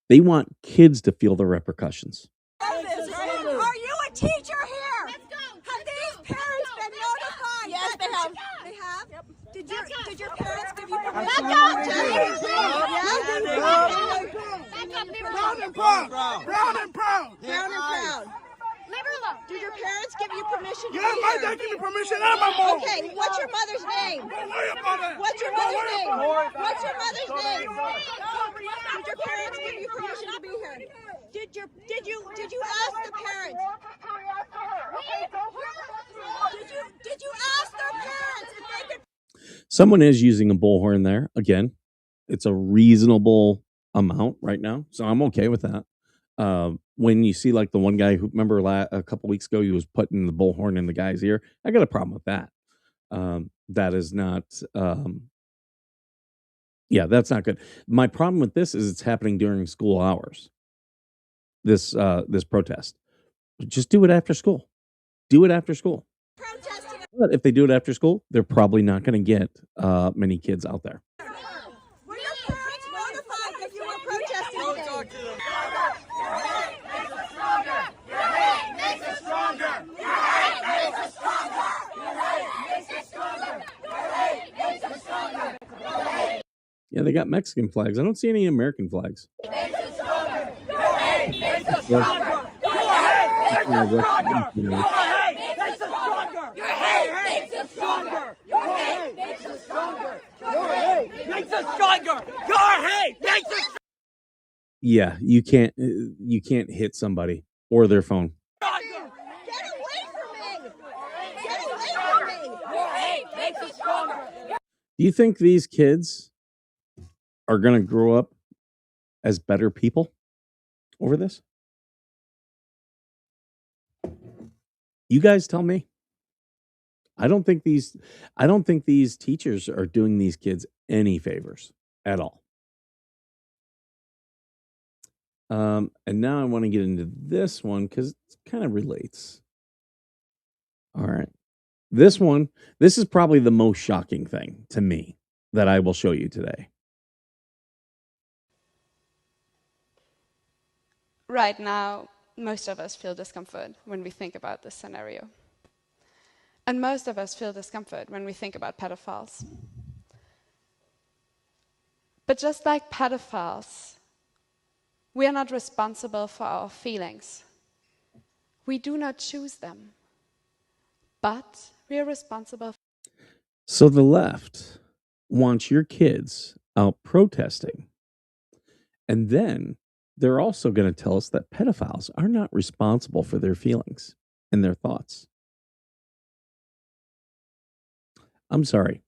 They want kids to feel the repercussions. Are you a teacher here? Let's go. Have these parents been notified? Yes, they have. They have? Yep. Did your parents give you permission? Proud and proud. Proud and proud. Proud and proud. Leave her alone. Did your parents give you permission? Yeah, my dad gave me permission and my mom. Okay, what's your mother's name? Don't worry about it. What's your mother's name? What's your mother's name? Did your parents give you permission to be here? Did you ask the parents? Did you ask their parents if they could? Someone is using a bullhorn there. Again, it's a reasonable amount right now. So I'm okay with that. When you see like the one guy who, remember a couple weeks ago, he was putting the bullhorn in the guy's ear. I got a problem with that. That is not, yeah, that's not good. My problem with this is it's happening during school hours. This protest. Just do it after school. Do it after school. But if they do it after school, they're probably not going to get many kids out there. Were your parents notified that you were protesting today? Talk to them. Your hate makes us stronger. Your hate makes us stronger. Your hate makes us stronger. Your hate makes us stronger. Your hate Yeah, they got Mexican flags. I don't see any American flags. makes us stronger. Your hate makes us stronger. Your hate makes us stronger. Your hate makes us stronger. Your hate makes us stronger. Your hate makes us stronger. Your hate makes us stronger. Your hate makes us stronger. Yeah, you can't hit somebody or their phone. Get away from me! Get away from me! Your hate makes us stronger. Do you think these kids are going to grow up as better people over this? You guys tell me. I don't think these teachers are doing these kids any favors at all. And now I want to get into this one because it kind of relates. All right. This is probably the most shocking thing to me that I will show you today. Right now, most of us feel discomfort when we think about this scenario. And most of us feel discomfort when we think about pedophiles. But just like pedophiles, we are not responsible for our feelings. We do not choose them, but we are responsible. So the left wants your kids out protesting. And then they're also going to tell us that pedophiles are not responsible for their feelings and their thoughts. I'm sorry.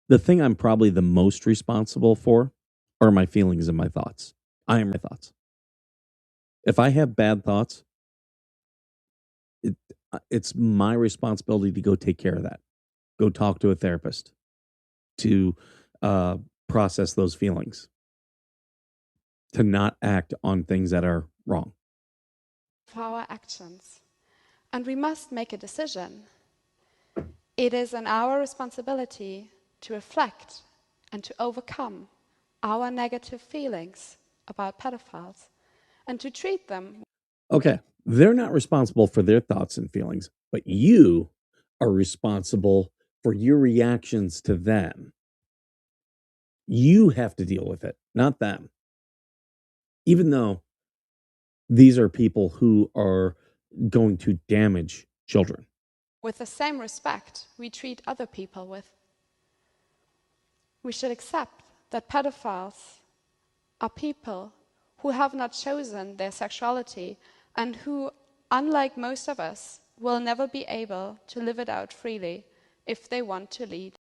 The thing I'm probably the most responsible for are my feelings and my thoughts. I am my thoughts. If I have bad thoughts, it's my responsibility to go take care of that. Go talk to a therapist to process those feelings, to not act on things that are wrong. For our actions. And we must make a decision. It is in our responsibility to reflect and to overcome our negative feelings about pedophiles and to treat them. Okay, they're not responsible for their thoughts and feelings, but you are responsible for your reactions to them. You have to deal with it, not them. Even though these are people who are going to damage children. With the same respect we treat other people with. We should accept that pedophiles are people who have not chosen their sexuality and who, unlike most of us, will never be able to live it out freely if they want to lead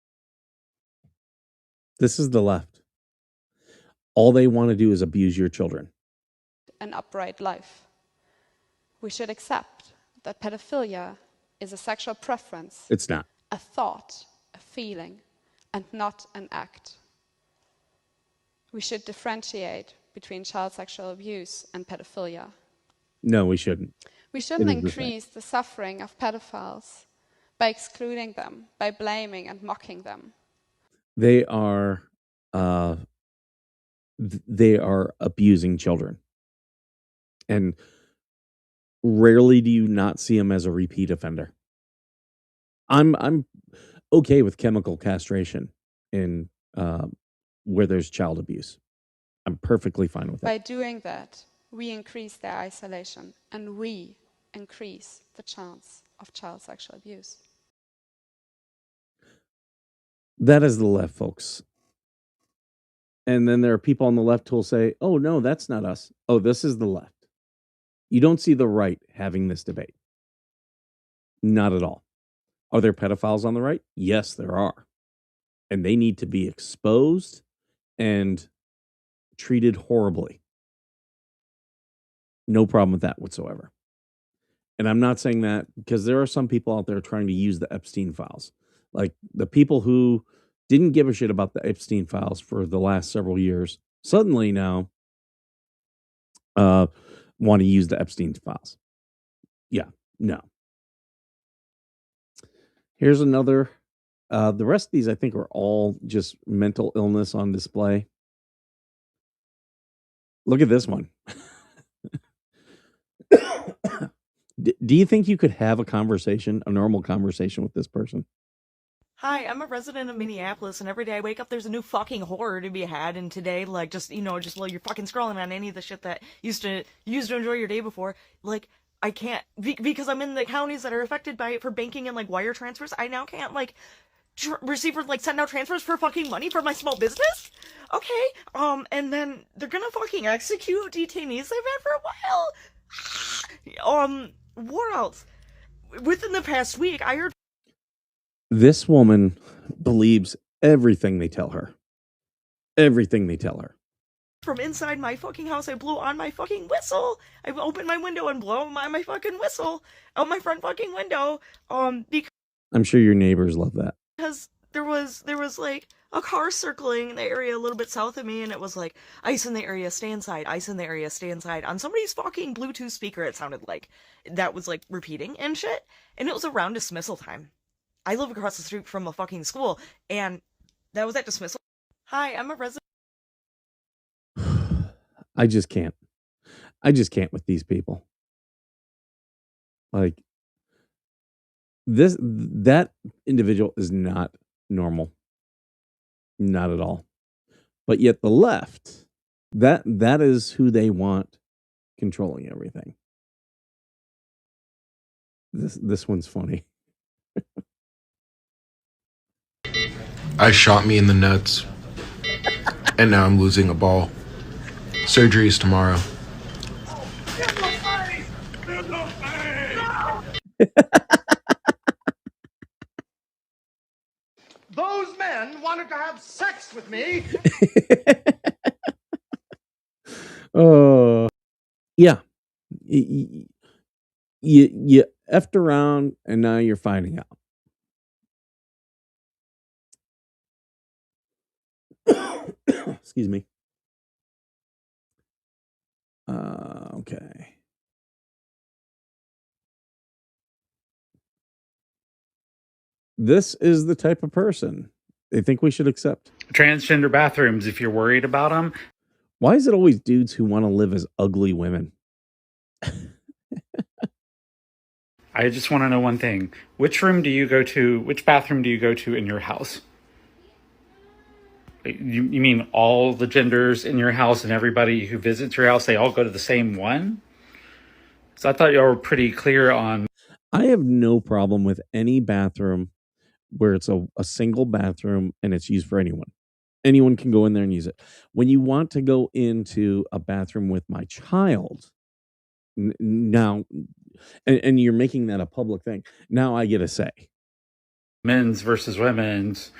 This is the left. All they want to do is abuse your children. an upright life. We should accept that pedophilia is a sexual preference, It's not. a thought, a feeling, and not an act. We should differentiate between child sexual abuse and pedophilia. No, we shouldn't. We shouldn't It is the same. increase the suffering of pedophiles by excluding them, by blaming and mocking them. They are abusing children. And rarely do you not see them as a repeat offender. I'm okay with chemical castration in where there's child abuse. I'm perfectly fine with By it. doing that, we increase their isolation and we increase the chance of child sexual abuse. That is the left, folks. And then there are people on the left who will say, oh, no, that's not us. Oh, this is the left. You don't see the right having this debate. Not at all. Are there pedophiles on the right? Yes, there are. And they need to be exposed and treated horribly. No problem with that whatsoever. And I'm not saying that because there are some people out there trying to use the Epstein files. Like the people who didn't give a shit about the Epstein files for the last several years suddenly now want to use the Epstein files. Yeah, no. Here's another. The rest of these, I think, are all just mental illness on display. Look at this one. Do you think you could have a normal conversation with this person? Hi, I'm a resident of Minneapolis, and every day I wake up, there's a new fucking horror to be had. And today, like, just while you're fucking scrolling on any of the shit that you used to enjoy your day before, like, I can't because I'm in the counties that are affected by it for banking and like wire transfers. I now can't like receive or like send out transfers for fucking money for my small business. Okay, and then they're gonna fucking execute detainees they've had for a while. What else? Within the past week, I heard. This woman believes everything they tell her. Everything they tell her. From inside my fucking house, I blew on my fucking whistle. I opened my window and blow my fucking whistle out my front fucking window. I'm sure your neighbors love that. Because there was like a car circling the area a little bit south of me, and it was like, ice in the area, stay inside, ice in the area, stay inside. On somebody's fucking Bluetooth speaker, it sounded like that was like repeating and shit. And it was around dismissal time. I live across the street from a fucking school, and that was at dismissal. Hi, I'm a resident. I just can't. I just can't with these people. Like that individual is not normal. Not at all. But yet the left, that is who they want controlling everything. This one's funny. I shot me in the nuts, and now I'm losing a ball. Surgery is tomorrow. Those men wanted to have sex with me. Yeah. You effed around and now you're finding out. Excuse me. Okay. This is the type of person they think we should accept. Transgender bathrooms, if you're worried about them. Why is it always dudes who want to live as ugly women? I just want to know one thing. Which bathroom do you go to in your house? You mean all the genders in your house and everybody who visits your house, they all go to the same one? So I thought y'all were pretty clear on. I have no problem with any bathroom where it's a single bathroom and it's used for anyone. Anyone can go in there and use it. When you want to go into a bathroom with my child, now, and you're making that a public thing, now I get a say. Men's versus women's.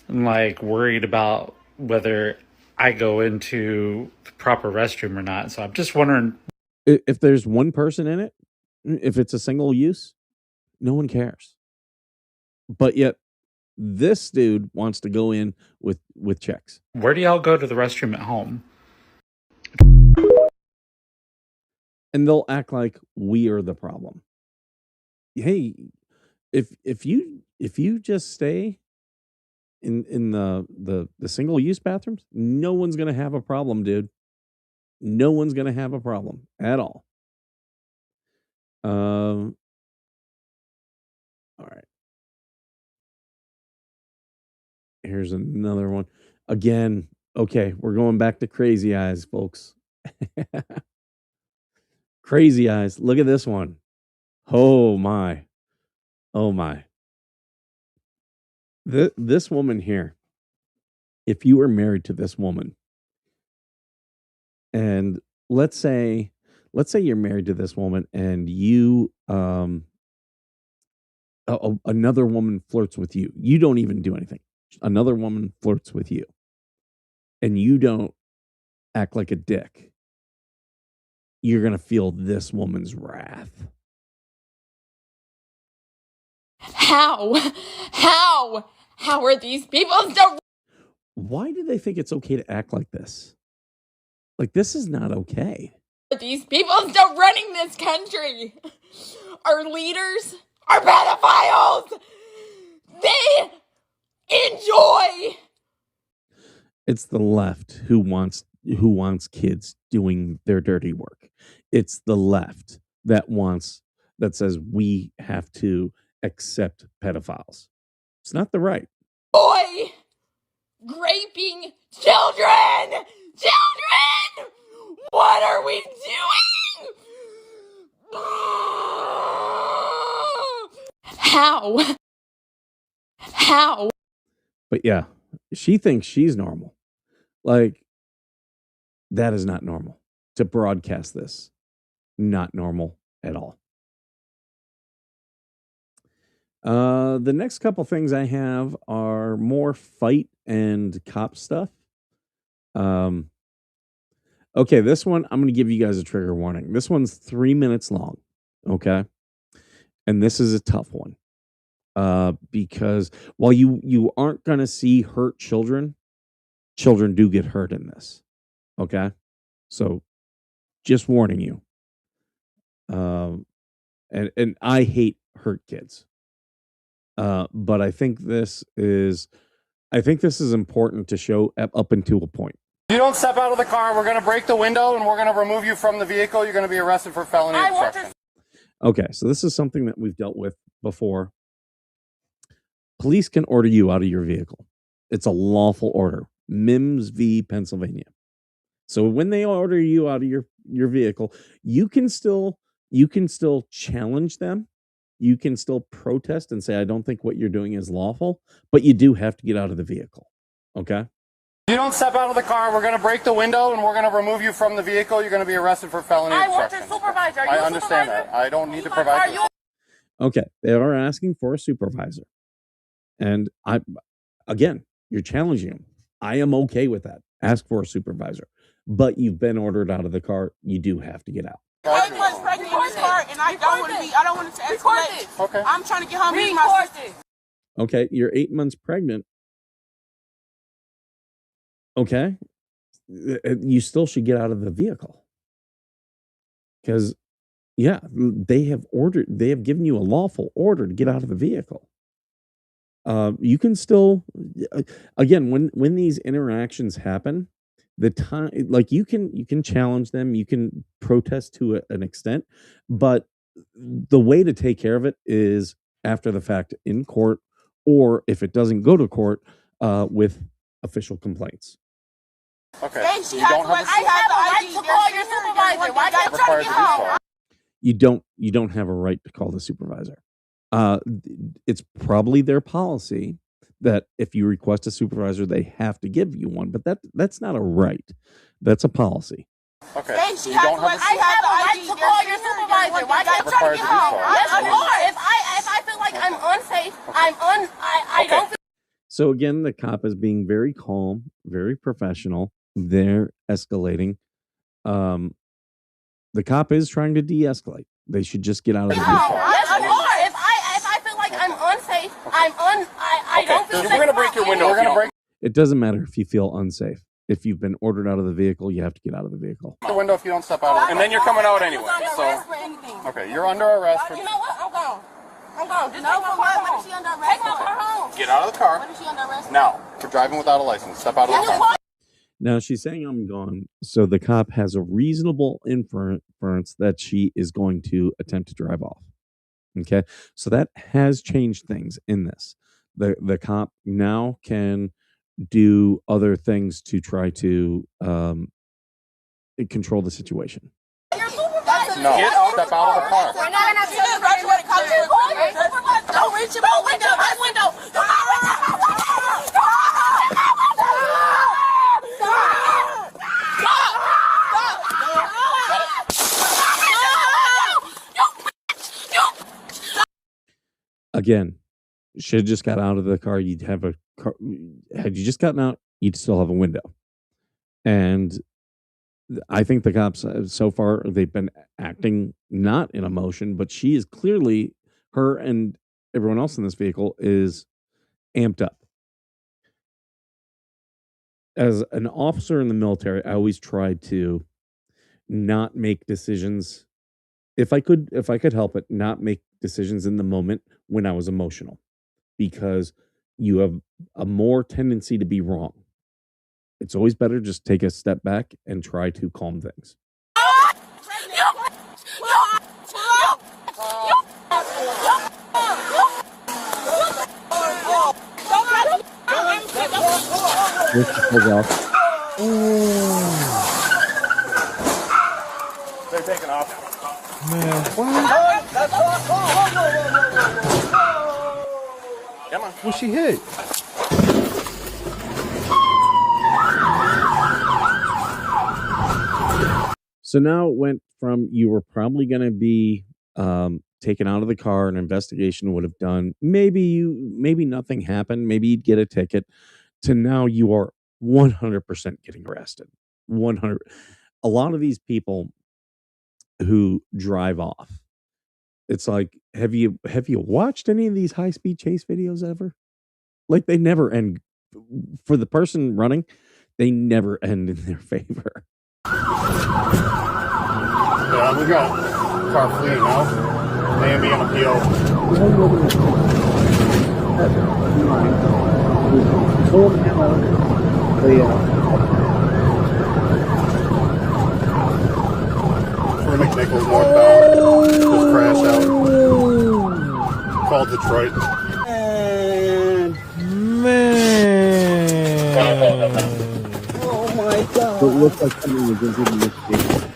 I'm like worried about whether I go into the proper restroom or not. So I'm just wondering. If there's one person in it, if it's a single use, no one cares. But yet, this dude wants to go in with checks. Where do y'all go to the restroom at home? And they'll act like we are the problem. Hey, if you just stay in the single use bathrooms, no one's gonna have a problem, dude. No one's gonna have a problem at all. All right. Here's another one. Again, okay, we're going back to crazy eyes, folks. Crazy eyes. Look at this one. Oh my. Oh my. This woman here, if you were married to this woman, and let's say you're married to this woman and you another woman flirts with you. You don't even do anything. Another woman flirts with you. And you don't act like a dick. You're going to feel this woman's wrath. How are these people so? Why do they think it's okay to act like this? Like, this is not okay. These people still running this country. Our leaders are pedophiles. They enjoy. It's the left who wants kids doing their dirty work. It's the left that says we have to accept pedophiles. It's not the right. Boy, raping children. Children! What are we doing? How? But yeah, she thinks she's normal. Like, that is not normal. To broadcast this, not normal at all. The next couple things I have are more fight and cop stuff. Okay, this one, I'm going to give you guys a trigger warning. This one's 3 minutes long, okay? And this is a tough one. Because while you aren't going to see hurt children do get hurt in this, okay? So, just warning you. And I hate hurt kids. But I think this is important to show up until a point. You don't step out of the car, we're going to break the window and we're going to remove you from the vehicle. You're going to be arrested for felony obstruction. Okay, so this is something that we've dealt with before. Police can order you out of your vehicle. It's a lawful order. Mims v. Pennsylvania. So when they order you out of your vehicle, you can still challenge them. You can still protest and say, I don't think what you're doing is lawful, but you do have to get out of the vehicle. Okay? You don't step out of the car, we're going to break the window and we're going to remove you from the vehicle. You're going to be arrested for felony obstruction. I want a supervisor. I understand that. I don't need to provide you. Okay, they are asking for a supervisor. And you're challenging them. I am okay with that. Ask for a supervisor. But you've been ordered out of the car. You do have to get out. 8 months pregnant in this car, and I don't want it to escalate. Okay. I'm trying to get home with my sister. Okay, you're 8 months pregnant. Okay, you still should get out of the vehicle. Because, yeah, they have given you a lawful order to get out of the vehicle. You can still, again, when these interactions happen, the time, like you can challenge them, you can protest to an extent, but the way to take care of it is after the fact in court, or if it doesn't go to court, with official complaints. Okay. Then she has the right to call your supervisor. Why can't you try to get home? You don't have a right to call the supervisor. It's probably their policy that if you request a supervisor, they have to give you one, but that's not a right. That's a policy. Okay. Then she has the right to call your supervisor. Why can't you try to get home? Yes, of course. If I feel like I'm unsafe, I don't feel. So again, the cop is being very calm, very professional. They're escalating. The cop is trying to de-escalate. They should just get out of the vehicle. Yes, of course. If I feel like I'm unsafe, I don't feel safe. We're gonna break your window. We're gonna break It doesn't matter if you feel unsafe. If you've been ordered out of the vehicle, you have to get out of the vehicle. the window if you don't step out. And then you're coming out anyway. So. Okay, you're under arrest. You know what? I'm gone. I'm gone. Just take my car. When is she under arrest? Take my car home. Get out of the car. When is she under arrest? Now, for driving without a license, step out of the car. Now she's saying I'm gone, so the cop has a reasonable inference that she is going to attempt to drive off. Okay, so that has changed things in this. The cop now can do other things to try to control the situation. No, step out of the car. We're not gonna see you rush when it comes to the don't reach your window. My window. Again, should have just got out of the car. You'd have a car. Had you just gotten out, you'd still have a window. And I think the cops so far, they've been acting not in emotion, but she is clearly, her and everyone else in this vehicle is amped up. As an officer in the military, I always tried to not make decisions. If I could help it, not make decisions in the moment when I was emotional, because you have a more tendency to be wrong. It's always better just take a step back and try to calm things. They're taking off. Come on. What's she hit? So now it went from you were probably going to be taken out of the car, an investigation would have done. Maybe nothing happened. Maybe you'd get a ticket. To now you are 100% getting arrested. 100. A lot of these people who drive off, it's like, have you watched any of these high-speed chase videos ever? Like, they never end. For the person running, they never end in their favor. Yeah, we got car fleeing now. May be an appeal. For McNichols northbound. Just crash out. Called Detroit. Man. Oh my god. It looks like something was in this game.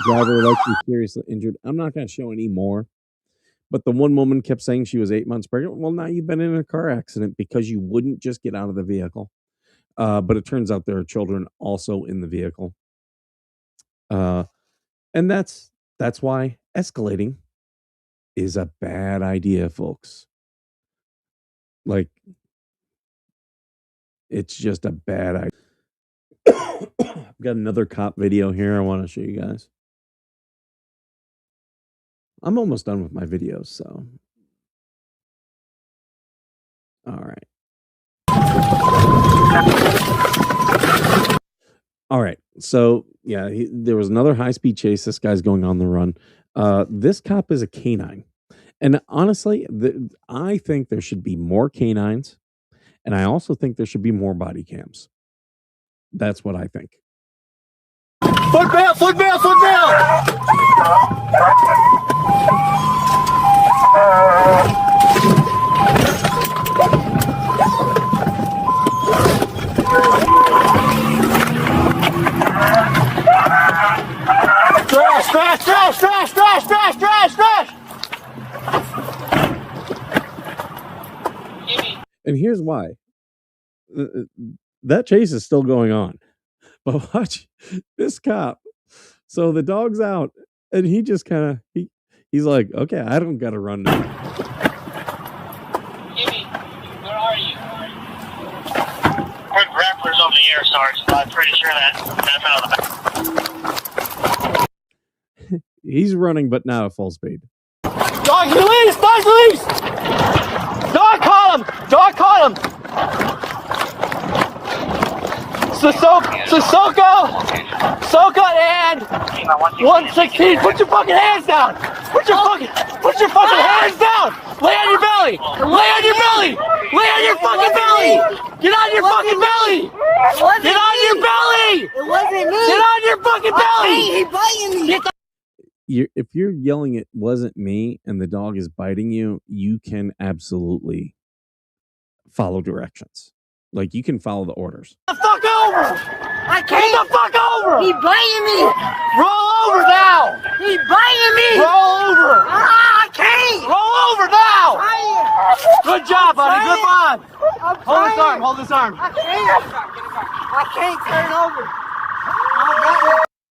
Driver likely seriously injured. I'm not going to show any more. But the one woman kept saying she was 8 months pregnant. Well, now you've been in a car accident because you wouldn't just get out of the vehicle. But it turns out there are children also in the vehicle. And that's why escalating is a bad idea, folks. Like, it's just a bad idea. I've got another cop video here I want to show you guys. I'm almost done with my videos, so. All right. All right. So, yeah, there was another high-speed chase. This guy's going on the run. This cop is a canine. And honestly, I think there should be more canines. And I also think there should be more body cams. That's what I think. Foot bail, foot bail, foot bail! Trash, trash, trash, trash, trash, trash, trash, trash! And here's why. That chase is still going on. But watch this cop. So the dog's out, and he just kind of he's like, okay, I don't gotta run now. Jimmy, where are you? We're grapplers over the air, Sarge. I'm pretty sure that's out of the back. He's running, but not at full speed. Dog release! Dog release! Dog caught him! Dog caught him! Soka and 116. Put your fucking hands down! Put your fucking hands down! Lay on your belly! Lay on your belly! Lay on your fucking belly! Get on your fucking belly! Get on your belly! It wasn't me. Get on your fucking belly! He biting me. If you're yelling it wasn't me and the dog is biting you, you can absolutely follow directions. Like, you can follow the orders. Get the fuck over! I can't. Get the fuck over! He biting me. Roll over now! He biting me. Roll over! I can't. Roll over now! Good job, buddy. Good bond. Hold this arm. Hold this arm. I can't turn over.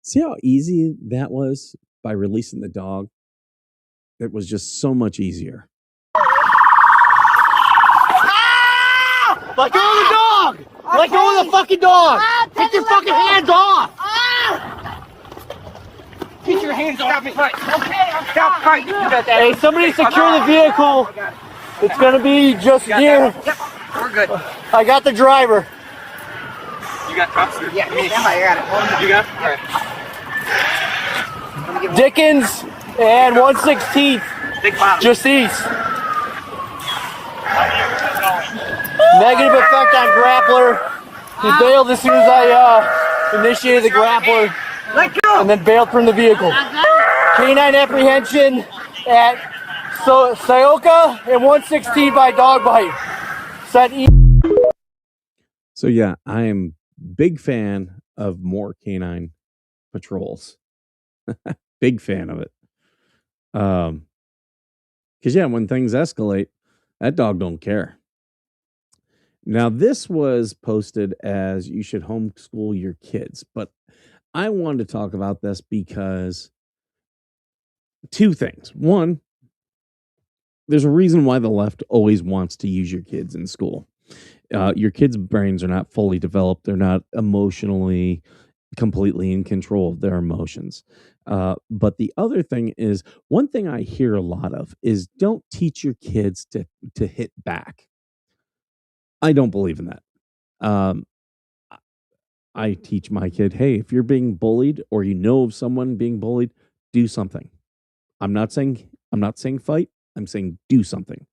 See how easy that was by releasing the dog? It was just so much easier. Let go of the dog! Let go of the fucking dog! Get your fucking hands off! Get your hands off me! Okay, stop fighting! Hey, somebody secure the vehicle. It's gonna be just here. Yep, we're good. I got the driver. You got cops? Yeah, me. I got it. You got it? All right. Dickens and 116th. Just east. Negative effect on grappler. He bailed as soon as I initiated the grappler. And then bailed from the vehicle. Canine apprehension at Sayoka and 116 by dog bite. So yeah, I am big fan of more canine patrols. Big fan of it. Because yeah, when things escalate, that dog don't care. Now, this was posted as you should homeschool your kids, but I wanted to talk about this because two things. One, there's a reason why the left always wants to use your kids in school. Your kids' brains are not fully developed. They're not emotionally completely in control of their emotions. But the other thing is, one thing I hear a lot of is don't teach your kids to hit back. I don't believe in that. I teach my kid, hey, if you're being bullied or you know of someone being bullied, do something. I'm not saying fight. I'm saying do something.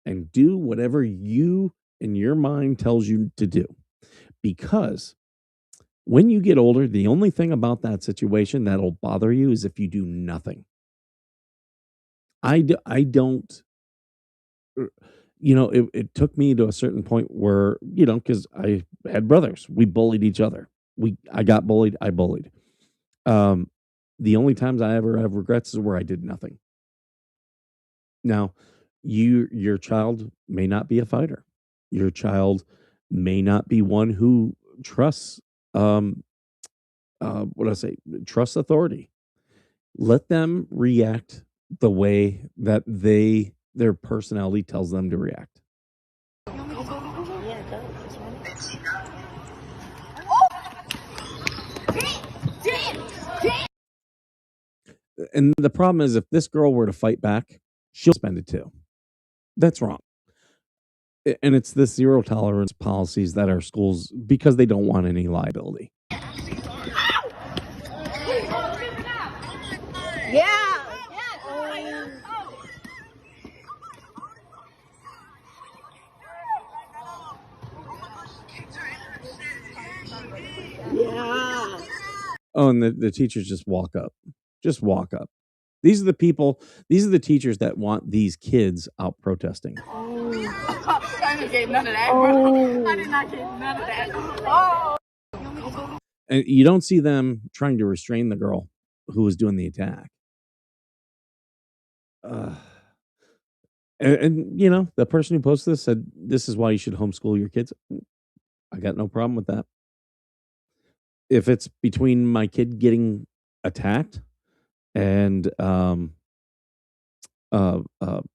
And do whatever you in your mind tells you to do. Because when you get older, the only thing about that situation that'll bother you is if you do nothing. I don't, it took me to a certain point where, because I had brothers, we bullied each other. I got bullied, I bullied. The only times I ever have regrets is where I did nothing. Now, your child may not be a fighter. Your child may not be one who trusts, trust authority. Let them react the way that their personality tells them to react. And the problem is, if this girl were to fight back, she'll spend it too. That's wrong. And it's the zero tolerance policies that our schools, because they don't want any liability. Yeah. Oh, and the teachers just walk up. Just walk up. These are the people, these are the teachers that want these kids out protesting. I didn't get none of that, bro. I did not get none of that. Oh. And you don't see them trying to restrain the girl who was doing the attack. And you know, the person who posted this said, "This is why you should homeschool your kids." I got no problem with that. If it's between my kid getting attacked and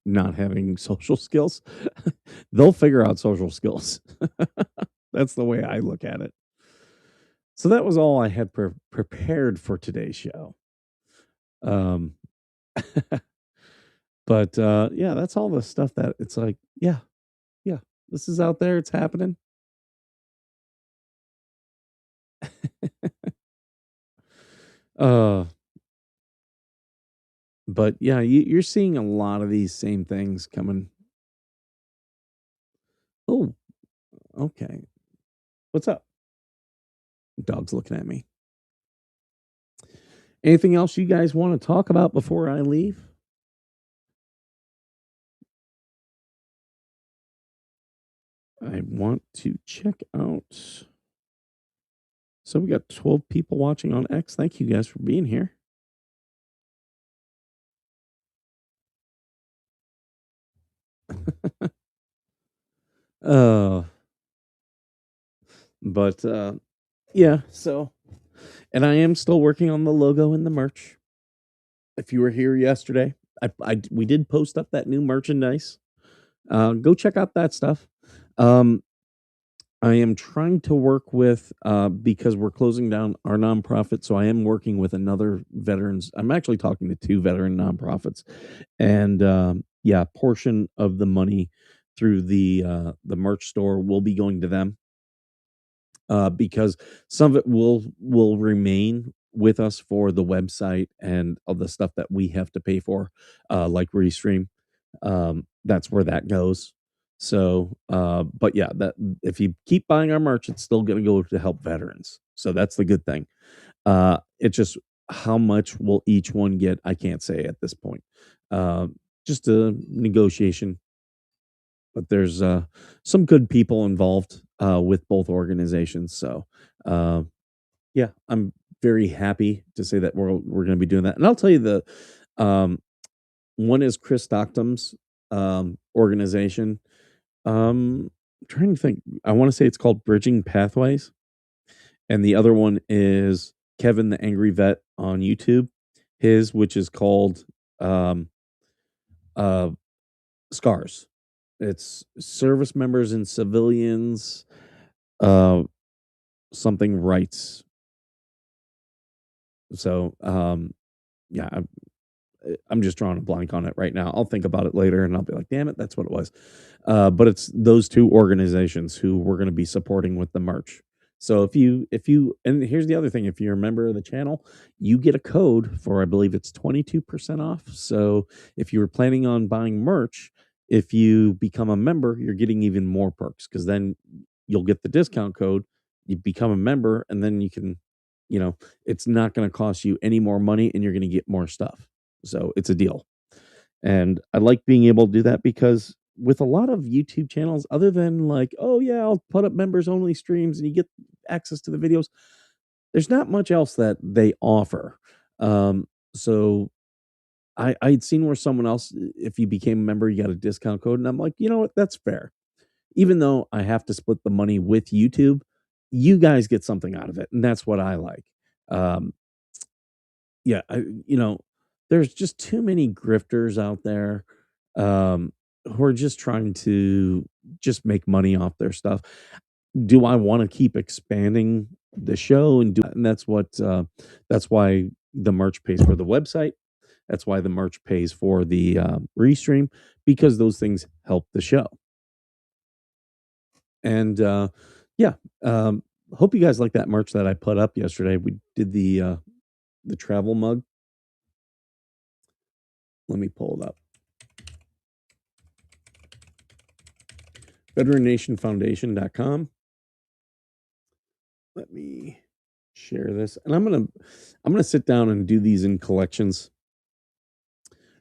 not having social skills, they'll figure out social skills. That's the way I look at it. So that was all I had prepared for today's show. Um, but yeah, that's all the stuff that it's like, yeah, this is out there, it's happening. uh, but yeah, you're seeing a lot of these same things coming. Oh, okay. What's up? Dog's looking at me. Anything else you guys want to talk about before I leave? I want to check out. So we got 12 people watching on X. Thank you guys for being here. uh but yeah, so and I am still working on the logo and the merch. If you were here yesterday, we did post up that new merchandise. Go check out that stuff. I am trying to work with because we're closing down our nonprofit, so I am working with another veterans. I'm actually talking to 2 veteran nonprofits, and yeah, portion of the money through the merch store will be going to them. Because some of it will remain with us for the website and all the stuff that we have to pay for, like Restream. That's where that goes. So, but yeah, that if you keep buying our merch, it's still going to go to help veterans. So that's the good thing. It's just how much will each one get? I can't say at this point. Just a negotiation, but there's some good people involved with both organizations. So yeah, I'm very happy to say that we're going to be doing that. And I'll tell you um, one is Chris Stockton's organization. I'm trying to think. I want to say it's called Bridging Pathways, and the other one is Kevin the Angry Vet on YouTube. His, which is called um, Scars. It's service members and civilians, uh, something rights. So, yeah, I'm just drawing a blank on it right now. I'll think about it later and I'll be like, damn it, that's what it was. But it's those 2 organizations who we're going to be supporting with the merch. So if you, and here's the other thing, if you're a member of the channel, you get a code for, I believe it's 22% off. So if you were planning on buying merch, if you become a member, you're getting even more perks because then you'll get the discount code, you become a member, and then you can, it's not going to cost you any more money and you're going to get more stuff. So it's a deal. And I like being able to do that because with a lot of YouTube channels, other than like, oh yeah, I'll put up members only streams and you get access to the videos, there's not much else that they offer. So I'd seen where someone else, if you became a member, you got a discount code. And I'm like, you know what? That's fair. Even though I have to split the money with YouTube, you guys get something out of it. And that's what I like. Um, yeah, there's just too many grifters out there who are just trying to just make money off their stuff. Do I want to keep expanding the show and do? And that's why the merch pays for the website. That's why the merch pays for the restream, because those things help the show. And yeah, hope you guys like that merch that I put up yesterday. We did the travel mug. Let me pull it up. VeteranNationFoundation.com. Let me share this, and I'm gonna sit down and do these in collections.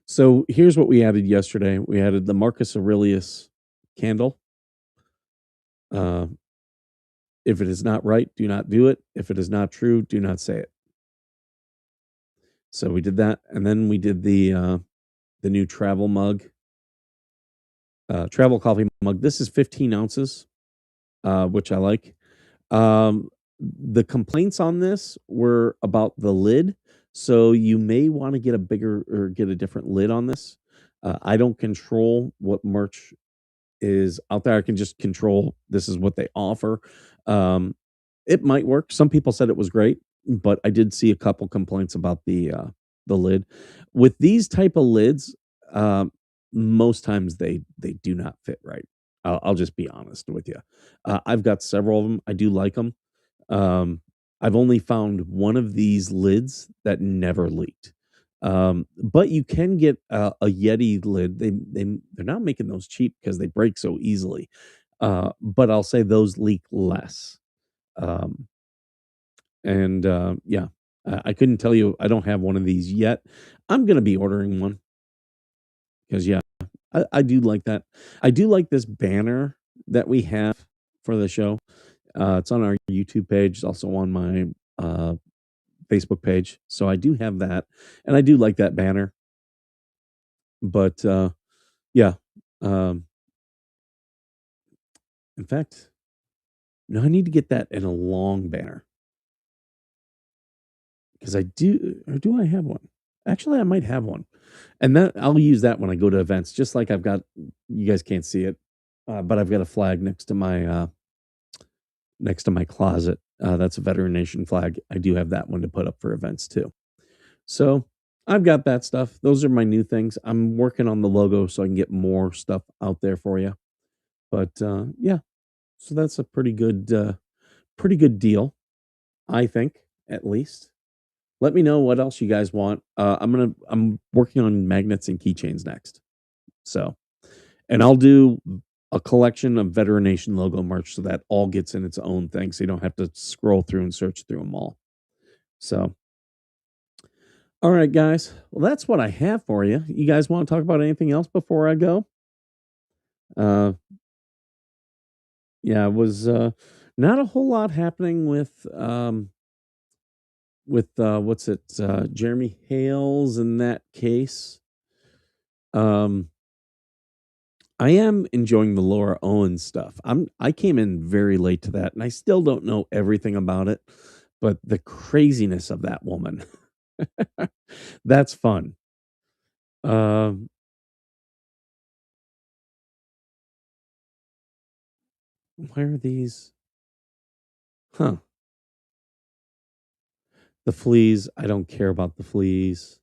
So here's what we added yesterday. We added the Marcus Aurelius candle. Uh, if it is not right, do not do it. If it is not true, do not say it. So we did that, and then we did the new travel mug, travel coffee mug. This is 15 ounces, which I like. The complaints on this were about the lid, so you may want to get a bigger or get a different lid on this. I don't control what merch is out there. I can just control this is what they offer. Um, it might work. Some people said it was great, but I did see a couple complaints about the lid. With these type of lids, um, most times they do not fit right. I'll just be honest with you. I've got several of them. I do like them. Um, I've only found one of these lids that never leaked. But you can get a Yeti lid. They're not making those cheap because they break so easily. But I'll say those leak less. Um, and yeah, I couldn't tell you. I don't have one of these yet. I'm gonna be ordering one because yeah, I do like that. I do like this banner that we have for the show. It's on our YouTube page. It's also on my Facebook page. So I do have that, and I do like that banner. But yeah, um, in fact, no, I need to get that in a long banner because I do. Or do I have one? Actually, I might have one, and that I'll use that when I go to events. Just like I've got, you guys can't see it, but I've got a flag next to my closet. That's a Veteran Nation flag. I do have that one to put up for events too. So I've got that stuff. Those are my new things. I'm working on the logo so I can get more stuff out there for you. But yeah, so that's a pretty good deal, I think, at least. Let me know what else you guys want. I'm working on magnets and keychains next. So, and I'll do a collection of Veteran Nation logo merch so that all gets in its own thing, so you don't have to scroll through and search through them all. So, all right, guys. Well, that's what I have for you. You guys want to talk about anything else before I go? Uh, yeah, it was not a whole lot happening with what's it, Jeremy Hales in that case. Um, I am enjoying the Laura Owens stuff. I came in very late to that, and I still don't know everything about it, but the craziness of that woman, that's fun. Um, why are these? Huh? The fleas. I don't care about the fleas.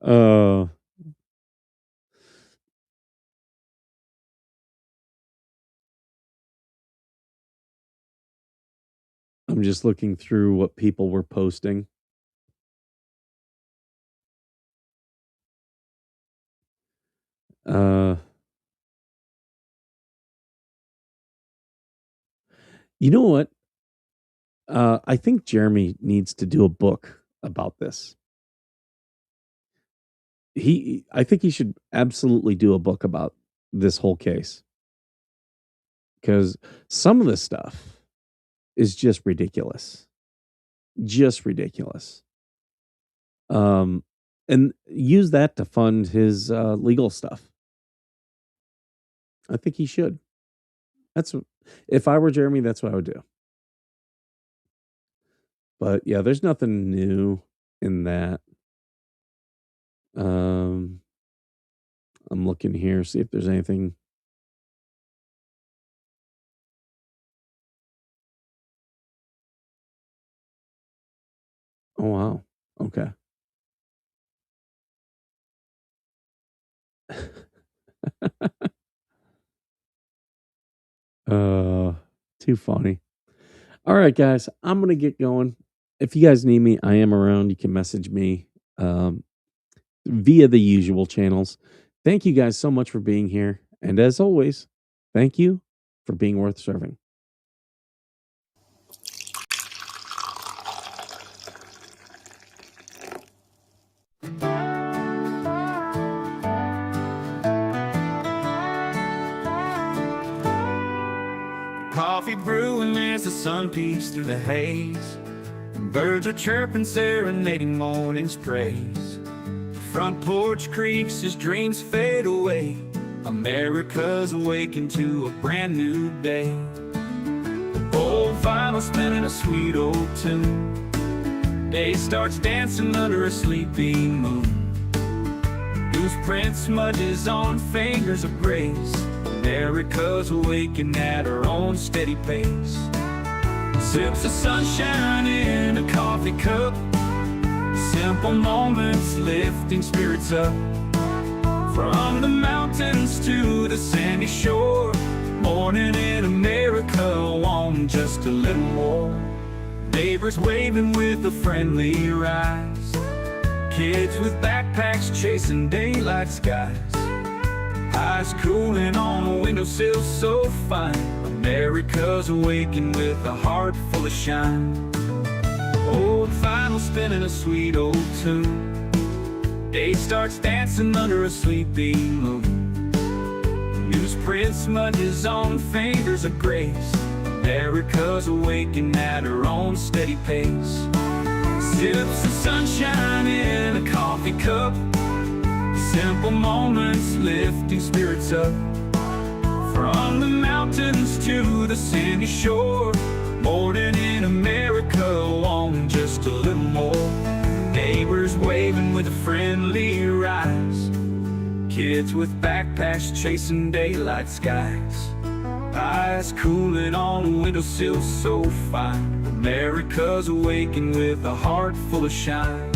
uh, I'm just looking through what people were posting. Uh, you know what? I think Jeremy needs to do a book about this. I think he should absolutely do a book about this whole case because some of the stuff is just ridiculous, just ridiculous. Um, and use that to fund his legal stuff. I think he should. That's if I were Jeremy, that's what I would do. But yeah, there's nothing new in that. Um, I'm looking here, see if there's anything. Oh wow. Okay. uh, too funny. All right, guys, I'm gonna get going. If you guys need me, I am around. You can message me via the usual channels. Thank you guys so much for being here. And as always, thank you for being worth serving. Coffee brewing as the sun peeks through the haze. Birds are chirping, serenading morning's praise. Front porch creaks as dreams fade away. America's awakened to a brand new day. Old vinyl spinning a sweet old tune. Day starts dancing under a sleeping moon. Goose print smudges on fingers of grace. America's awakened at her own steady pace. Sips of sunshine in a coffee cup. Simple moments lifting spirits up. From the mountains to the sandy shore. Morning in America, on just a little more. Neighbors waving with a friendly rise. Kids with backpacks chasing daylight skies. Eyes cooling on a windowsill so fine. America's awakened with a heart full of shine. Old vinyl spinning a sweet old tune. Day starts dancing under a sleeping moon. Newsprint smudges on fingers of grace. America's awakened at her own steady pace. Sips of sunshine in a coffee cup. Simple moments lifting spirits up. From the mountains to the sandy shore. Morning in America, on just a little more. Neighbors waving with a friendly rise. Kids with backpacks chasing daylight skies. Eyes cooling on a windowsill so fine. America's awakened with a heart full of shine.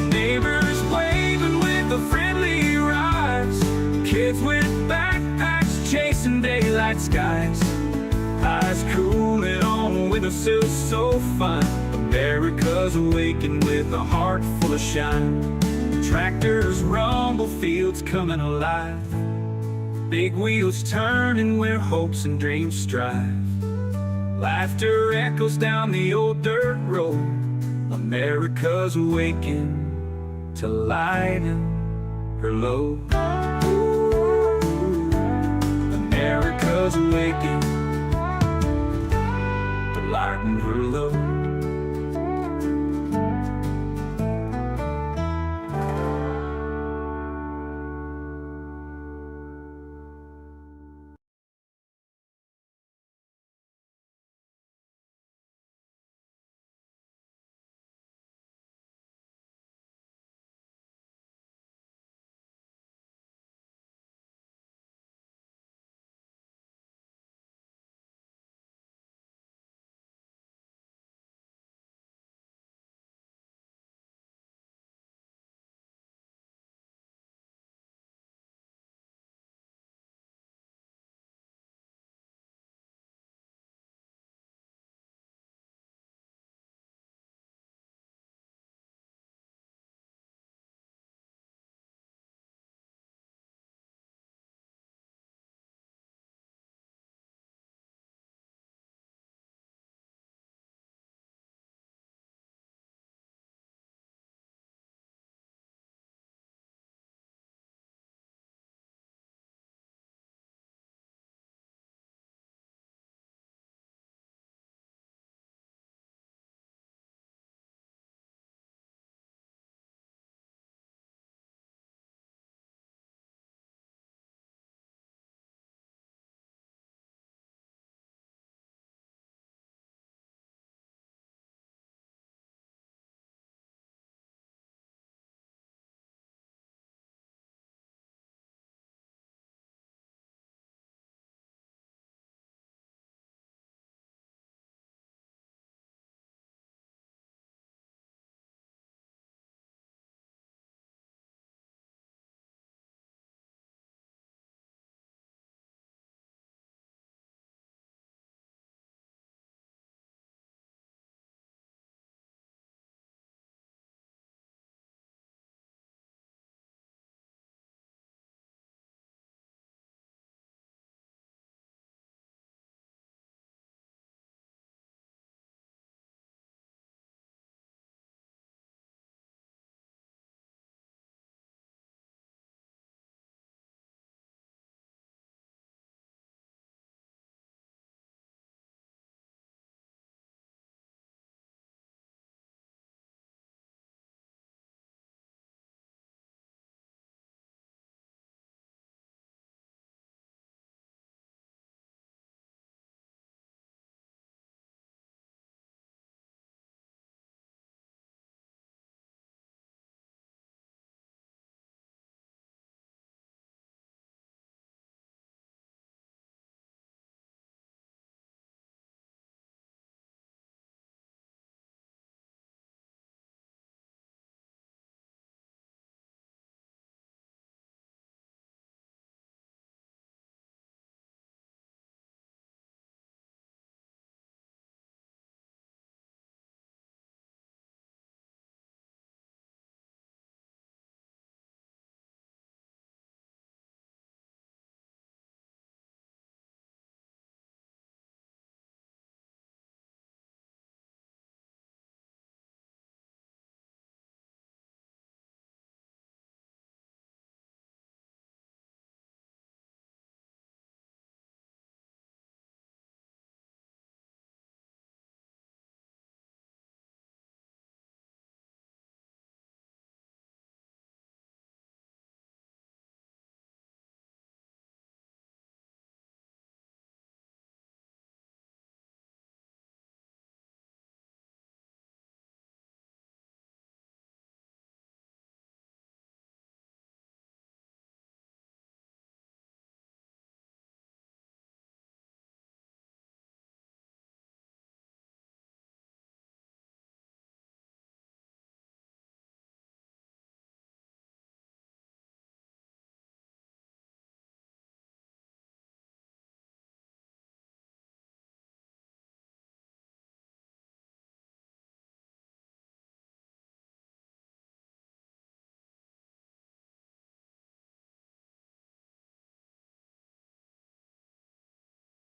Neighbors waving with a friendly rise. Kids with backpacks chasing daylight skies. Eyes cooling on a windowsill so fine. America's awakened with a heart full of shine. Tractors rumble, fields coming alive. Big wheels turning where hopes and dreams strive. Laughter echoes down the old dirt road. America's awakened to lighten her load. Ooh, America's awakened to lighten her load.